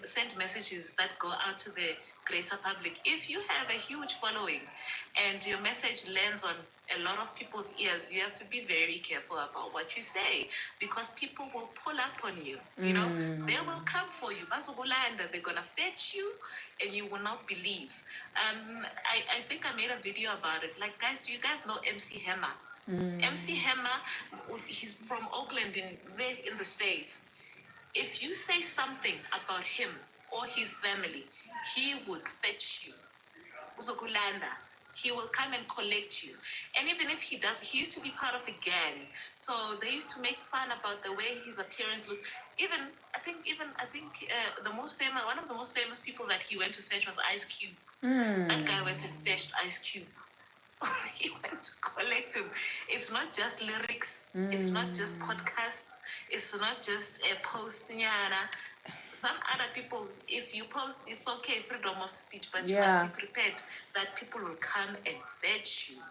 [SPEAKER 3] send messages that go out to the greater public. If you have a huge following and your message lands on a lot of people's ears, you have to be very careful about what you say, because people will pull up on you. You know, they will come for you. They're gonna fetch you, and you will not believe. I think I made a video about it. Like, guys, do you guys know MC Hammer? MC Hammer, he's from Oakland in the States. If you say something about him or his family, he would fetch you. Uzokulanda. He will come and collect you. And even if he used to be part of a gang. So they used to make fun about the way his appearance looked. I think one of the most famous people that he went to fetch was Ice Cube. That guy went and fetched Ice Cube. He went to collect him. It's not just lyrics. It's not just podcasts. It's not just a post. Some other people, if you post, it's okay, freedom of speech, but you must be prepared that people will come and fetch you.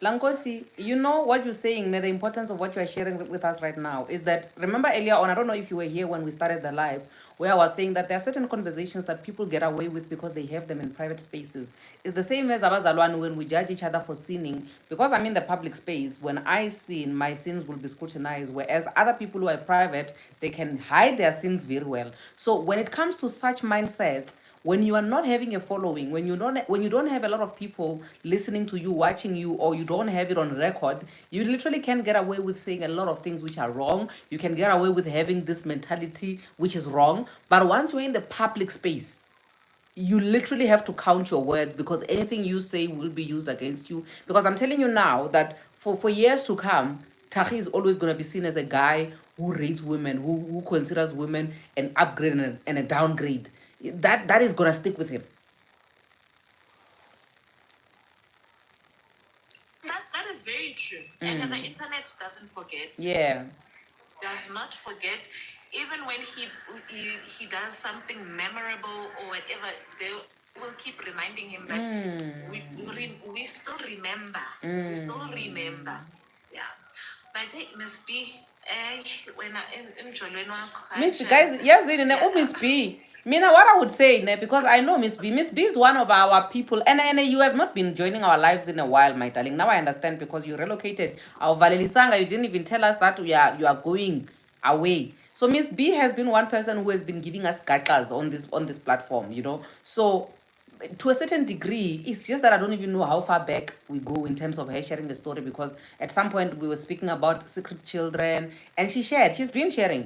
[SPEAKER 1] Lankosi, you know what you're saying, the importance of what you are sharing with us right now is that, remember earlier on, I don't know if you were here when we started the live, where I was saying that there are certain conversations that people get away with because they have them in private spaces. It's the same as abazalwane when we judge each other for sinning. Because I'm in the public space, when I sin, my sins will be scrutinized, whereas other people who are private, they can hide their sins very well. So when it comes to such mindsets, when you are not having a following, when you don't have a lot of people listening to you, watching you, or you don't have it on record, you literally can get away with saying a lot of things which are wrong. You can get away with having this mentality which is wrong. But once you're in the public space, you literally have to count your words, because anything you say will be used against you. Because I'm telling you now that for years to come, Tahi is always going to be seen as a guy who rates women, who considers women an upgrade and a downgrade. That is going to stick with him.
[SPEAKER 6] That is very true. And the internet doesn't forget.
[SPEAKER 1] Yeah.
[SPEAKER 6] Does not forget. Even when he does something memorable or whatever, they will keep reminding him that we still remember. We still remember. Yeah. But Miss B, when
[SPEAKER 1] Miss B, guys, yes, Miss B. Mina, what I would say, because I know Miss B is one of our people, and you have not been joining our lives in a while, my darling. Now I understand, because you relocated. Our Valelisanga, you didn't even tell us that you are going away. So Miss B has been one person who has been giving us gagas on this platform, So to a certain degree, it's just that I don't even know how far back we go in terms of her sharing the story, because at some point we were speaking about secret children, and she's been sharing,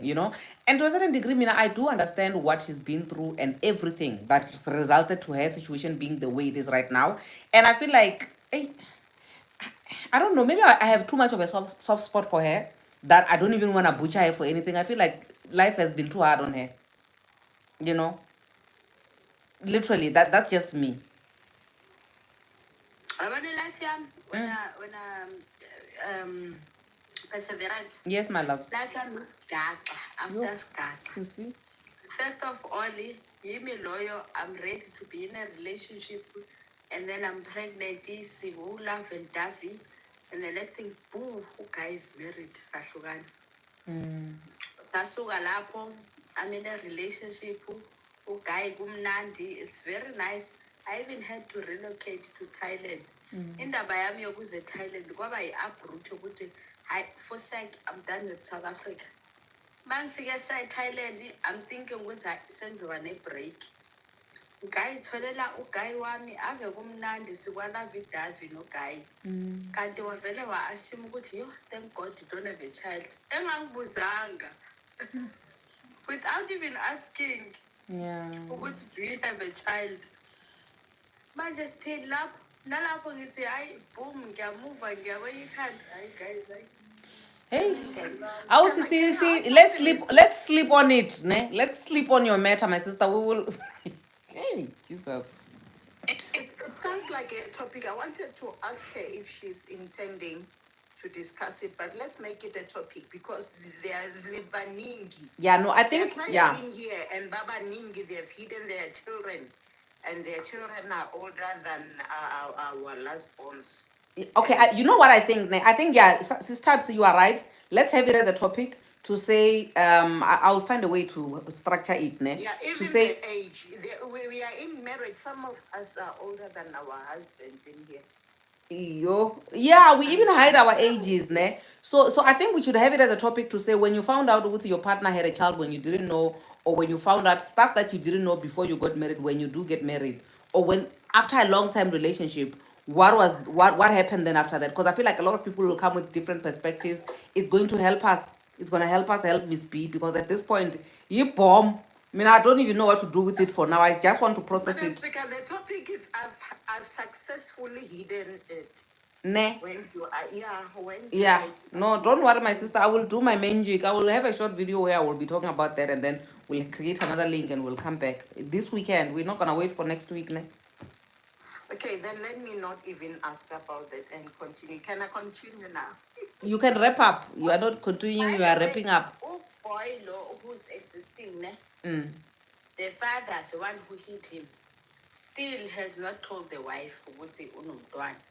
[SPEAKER 1] and to a certain degree, Mina, I do understand what she's been through and everything that's resulted to her situation being the way it is right now. And I feel like, I don't know, maybe I have too much of a soft spot for her, that I don't even want to butcher her for anything. I feel like life has been too hard on her, literally. That's just me.
[SPEAKER 4] Perseverance.
[SPEAKER 1] Yes, my love.
[SPEAKER 4] Life is gaga after gaga.
[SPEAKER 1] See?
[SPEAKER 4] First of all, I'm a lawyer. I'm ready to be in a relationship, and then I'm pregnant. See, who love and Davi, and the next thing, boo, who guy is married? Sashugan. Sasuga lapo. I'm in a relationship. Who guy gumnandi? It's very nice. I even had to relocate to Thailand. Indaba yami yokuze Thailand kwaba yi-uproot ukuthi hayi forsake, I'm done with South Africa. Mangifike Thailand, I'm thinking ukuthi senzoba ne-break. Ngayitholela uguy wami ave kumnandi sikwalava idavi noguy. Kanti wavele wa-assume ukuthi yo, thank God you don't have a child. Engangibuzanga. Without even asking.
[SPEAKER 1] Yeah.
[SPEAKER 4] Ukuthi do you have a child? Manje still lapho nalapho ngithi hayi boom ngiyamuva ngiyakwenya ikhanda. Hayi guys, hayi.
[SPEAKER 1] Hey, I would see. Let's sleep on it, ne? Let's sleep on your matter, my sister. We will. Hey, Jesus.
[SPEAKER 4] It sounds like a topic. I wanted to ask her if she's intending to discuss it, but let's make it a topic because they are baningi.
[SPEAKER 1] Yeah, no, I think
[SPEAKER 4] they're in here and Baba Ningi, they've hidden their children, and their children are older than our last borns.
[SPEAKER 1] Okay, you know what I think? I think, yeah, Sister, you are right. Let's have it as a topic to say, I'll find a way to structure it. Ne?
[SPEAKER 4] Yeah, even
[SPEAKER 1] to say,
[SPEAKER 4] the age. We are in marriage. Some of us are older than our husbands in here.
[SPEAKER 1] Yeah, we even hide our ages, ne? So I think we should have it as a topic to say, when you found out what your partner had a child when you didn't know, or when you found out stuff that you didn't know before you got married, when you do get married, or when after a long time relationship, what happened then after that? Because I feel like a lot of people will come with different perspectives. It's going to help us. It's going to help us help Miss B, because at this point, you bomb. I mean, I don't even know what to do with it for now. I just want to process it.
[SPEAKER 4] Because the topic is I've successfully hidden it.
[SPEAKER 1] Ne?
[SPEAKER 4] Yeah.
[SPEAKER 1] No, don't worry, my sister. I will do my magic. I will have a short video where I will be talking about that, and then we'll create another link and we'll come back this weekend. We're not gonna wait for next week, ne?
[SPEAKER 4] Okay, then let me not even ask about that and continue. Can I continue now?
[SPEAKER 1] You can wrap up. You are not continuing. You are wrapping up.
[SPEAKER 4] Oh boy, who's existing, ne? The father, the one who hit him, still has not told the wife.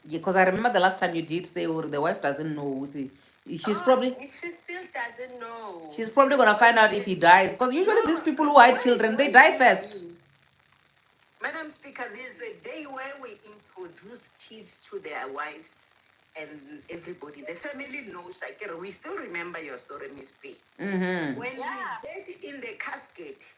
[SPEAKER 1] Yeah, because I remember the last time you did say, the wife doesn't know. She's probably
[SPEAKER 4] She still doesn't know.
[SPEAKER 1] she's probably gonna find out if he dies. Because usually these people who hide children, they die first.
[SPEAKER 4] Madam Speaker, there's a day where we introduce kids to their wives and everybody. The family knows. We still remember your story, Miss P. When he's dead in the casket,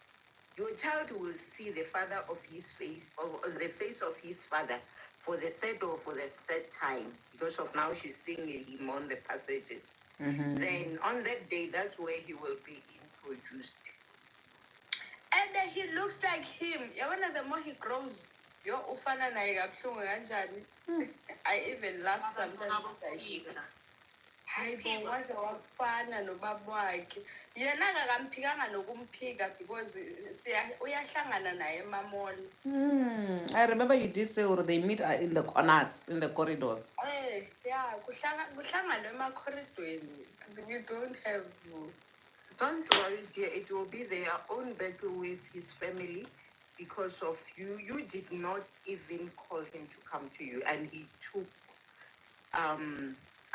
[SPEAKER 4] your child will see the father of his face, or the face of his father, for the third or for the third time, because of now she's seeing him on the passages. Then on that day, that's where he will be introduced. And he looks like him. The more he grows, I even laugh sometimes. Hayi bo waze wafana nobaba wakhe yena akakamphikanga nokumphika because uyahlangana naye emamoli.
[SPEAKER 1] I remember you did say or they meet in the corners, in the corridors.
[SPEAKER 4] Yeah, kuhlangana emakoridweni. We don't have. Don't worry, dear. It will be their own battle with his family because of you. You did not even call him to come to you, and he took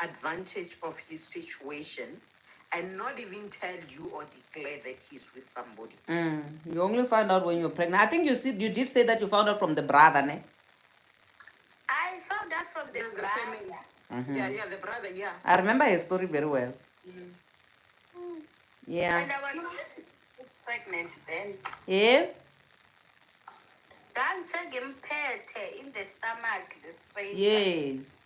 [SPEAKER 4] advantage of his situation and not even tell you or declare that he's with somebody.
[SPEAKER 1] You only found out when you were pregnant. I think you did say that you found out from the brother, ne?
[SPEAKER 4] I found out from the brother. Yeah, the brother, yeah.
[SPEAKER 1] I remember his story very well. Yeah.
[SPEAKER 4] And I was pregnant then.
[SPEAKER 1] Yeah?
[SPEAKER 4] Dancing in the stomach, the stranger.
[SPEAKER 1] Yes.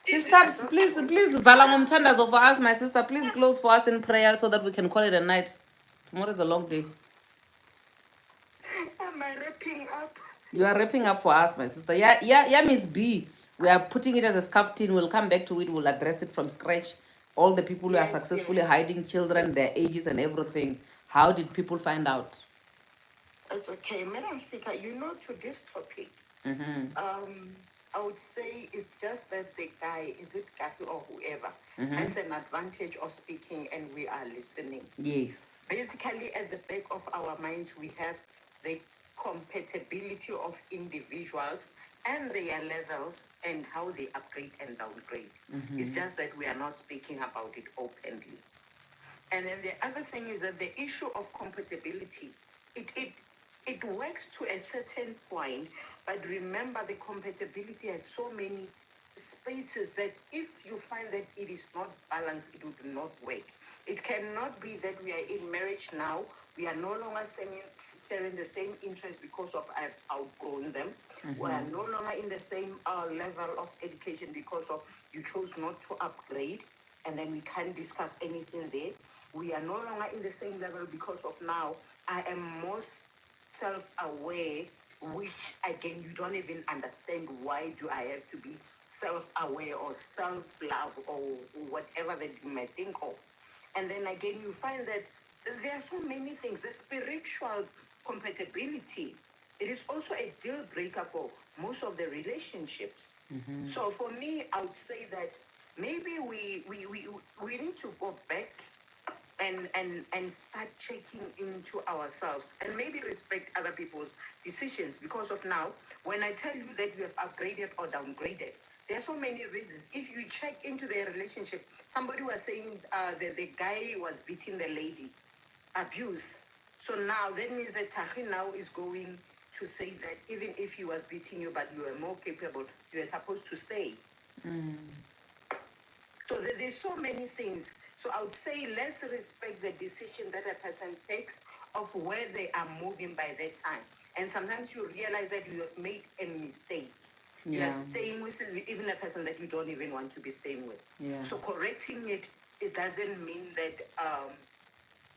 [SPEAKER 1] Sister, please, Valangom Tandazo for us, my sister. Please close for us in prayer so that we can call it a night. Tomorrow is a long day.
[SPEAKER 4] Am I wrapping up?
[SPEAKER 1] You are wrapping up for us, my sister. Yeah, Miss B. We are putting it as a scarf tin. We'll come back to it. We'll address it from scratch. All the people who are successfully hiding children, their ages and everything. How did people find out?
[SPEAKER 4] It's okay. Madam Speaker, to this topic, I would say it's just that the guy, is it Kathy or whoever, has an advantage of speaking and we are listening.
[SPEAKER 1] Yes.
[SPEAKER 4] Basically, at the back of our minds, we have the compatibility of individuals and their levels and how they upgrade and downgrade. It's just that we are not speaking about it openly. And then the other thing is that the issue of compatibility, it works to a certain point, but remember the compatibility has so many spaces that if you find that it is not balanced, it would not work. It cannot be that we are in marriage now, we are no longer sharing the same interests because of I've outgrown them. We are no longer in the same level of education because of you chose not to upgrade, and then we can't discuss anything there. We are no longer in the same level because of now I am most self-aware, which again you don't even understand why do I have to be self-aware or self-love or whatever that you may think of. And then again you find that there are so many things. The spiritual compatibility, it is also a deal breaker for most of the relationships. So for me, I would say that maybe we need to go back and start checking into ourselves and maybe respect other people's decisions, because of now, when I tell you that you have upgraded or downgraded, there are so many reasons. If you check into their relationship, somebody was saying that the guy was beating the lady, abuse. So now that means that Tahi now is going to say that even if he was beating you, but you were more capable, you were supposed to stay. So there's so many things. So I would say let's respect the decision that a person takes of where they are moving by that time. And sometimes you realize that you have made a mistake. You are staying with even a person that you don't even want to be staying with. So correcting it doesn't mean that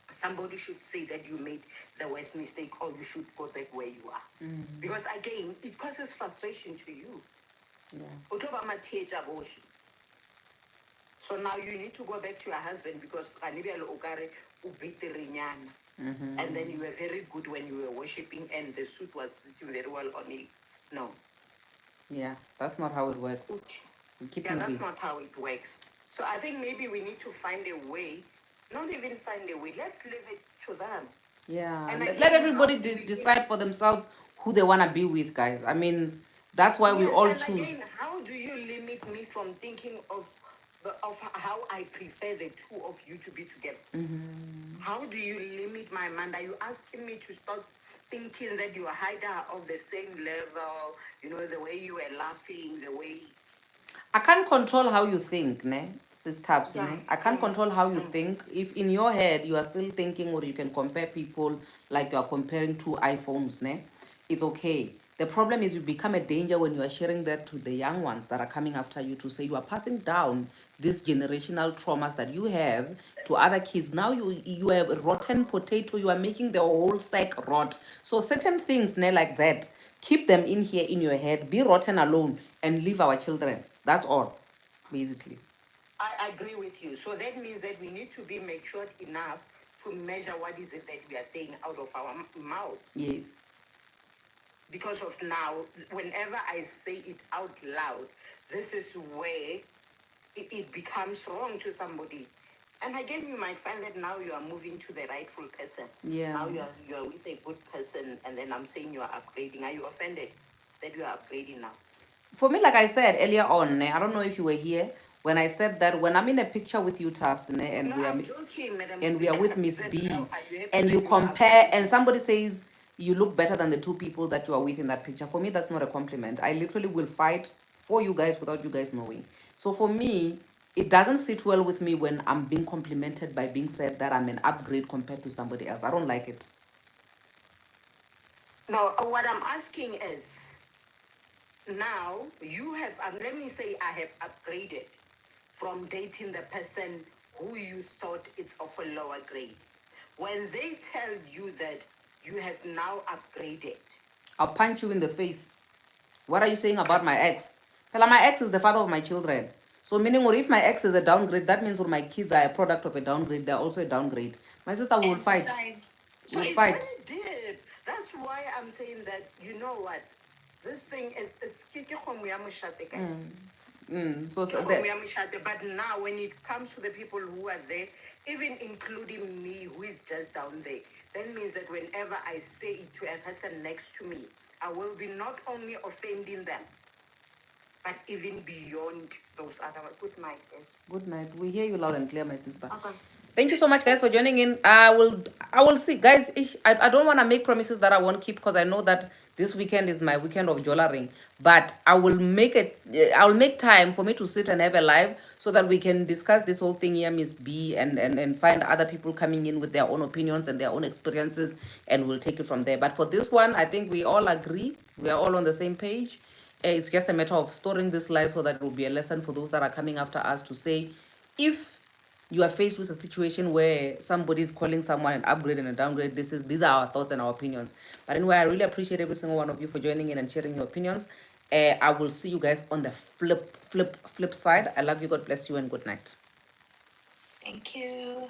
[SPEAKER 4] somebody should say that you made the worst mistake or you should go back where you are. Because again, it causes frustration to you. So now you need to go back to your husband because and then you were very good when you were worshiping and the suit was sitting very well on it. No.
[SPEAKER 1] Yeah, that's not how it works.
[SPEAKER 4] That's not how it works. So I think maybe we need to find a way, not even find a way, let's leave it to them.
[SPEAKER 1] Yeah,
[SPEAKER 4] And
[SPEAKER 1] let everybody decide for themselves who they want to be with, guys. I mean, That's why we
[SPEAKER 4] Yes,
[SPEAKER 1] all
[SPEAKER 4] and
[SPEAKER 1] choose.
[SPEAKER 4] again, how do you limit me from thinking of how I prefer the two of you to be together? How do you limit my mind? Are you asking me to stop thinking that you are either of the same level, the way you were laughing, the way...
[SPEAKER 1] I can't control how you think, ne? Sis Tabs,
[SPEAKER 4] Yeah.
[SPEAKER 1] ne? I can't control how you think. If in your head you are still thinking, or you can compare people like you are comparing two iPhones, ne? It's okay. The problem is you become a danger when you are sharing that to the young ones that are coming after you, to say you are passing down these generational traumas that you have to other kids. Now you have a rotten potato, you are making the whole sack rot. So certain things, ne, like that, keep them in here in your head, be rotten alone, and leave our children. That's all, basically.
[SPEAKER 4] I agree with you. So that means that we need to be matured enough to measure what is it that we are saying out of our mouths.
[SPEAKER 1] Yes.
[SPEAKER 4] Because of now, whenever I say it out loud, this is where it becomes wrong to somebody. And again, you might find that now you are moving to the rightful person.
[SPEAKER 1] Yeah.
[SPEAKER 4] Now you are with a good person, and then I'm saying you are upgrading. Are you offended that you are upgrading now?
[SPEAKER 1] For me, like I said earlier on, I don't know if you were here when I said that when I'm in a picture with you, Tabs, and
[SPEAKER 4] No, I'm joking, Madam
[SPEAKER 1] and we are with Miss
[SPEAKER 4] Speaker.
[SPEAKER 1] B,
[SPEAKER 4] Are you happy
[SPEAKER 1] and
[SPEAKER 4] that
[SPEAKER 1] you
[SPEAKER 4] you are
[SPEAKER 1] compare, and
[SPEAKER 4] upgrading?
[SPEAKER 1] somebody says you look better than the two people that you are with in that picture. For me, that's not a compliment. I literally will fight for you guys without you guys knowing. So for me, it doesn't sit well with me when I'm being complimented by being said that I'm an upgrade compared to somebody else. I don't like it.
[SPEAKER 4] Now, what I'm asking is, now you have, let me say I have upgraded from dating the person who you thought it's of a lower grade. When they tell you that you have now upgraded,
[SPEAKER 1] I'll punch you in the face. What are you saying about my ex? Well, my ex is the father of my children. So meaning, or if my ex is a downgrade, that means, or my kids are a product of a downgrade, they're also a downgrade. My sister will
[SPEAKER 3] And
[SPEAKER 1] fight.
[SPEAKER 3] besides,
[SPEAKER 4] so
[SPEAKER 1] We'll
[SPEAKER 4] it's
[SPEAKER 1] fight.
[SPEAKER 4] very deep. That's why I'm saying that, you know what, this thing, it's keke kgomo ya moshate, guys.
[SPEAKER 1] So
[SPEAKER 4] Ke
[SPEAKER 1] that,
[SPEAKER 4] kgomo ya moshate. But now when it comes to the people who are there, even including me, who is just down there, that means that whenever I say it to a person next to me, I will be not only offending them, but even beyond those other. Good night, guys.
[SPEAKER 1] good night. We hear you loud and clear, my sister.
[SPEAKER 4] Okay.
[SPEAKER 1] Thank you so much, guys, for joining in. I will see, guys. I don't want to make promises that I won't keep, because I know that this weekend is my weekend of jollering. But I will make it. I will make time for me to sit and have a live so that we can discuss this whole thing here, Miss B, and find other people coming in with their own opinions and their own experiences, and we'll take it from there. But for this one, I think we all agree. We are all on the same page. It's just a matter of storing this live so that it will be a lesson for those that are coming after us, to say, if you are faced with a situation where somebody is calling someone an upgrade and a downgrade, these are our thoughts and our opinions. But anyway, I really appreciate every single one of you for joining in and sharing your opinions. I will see you guys on the flip side. I love you. God bless you, and good night.
[SPEAKER 3] thank you.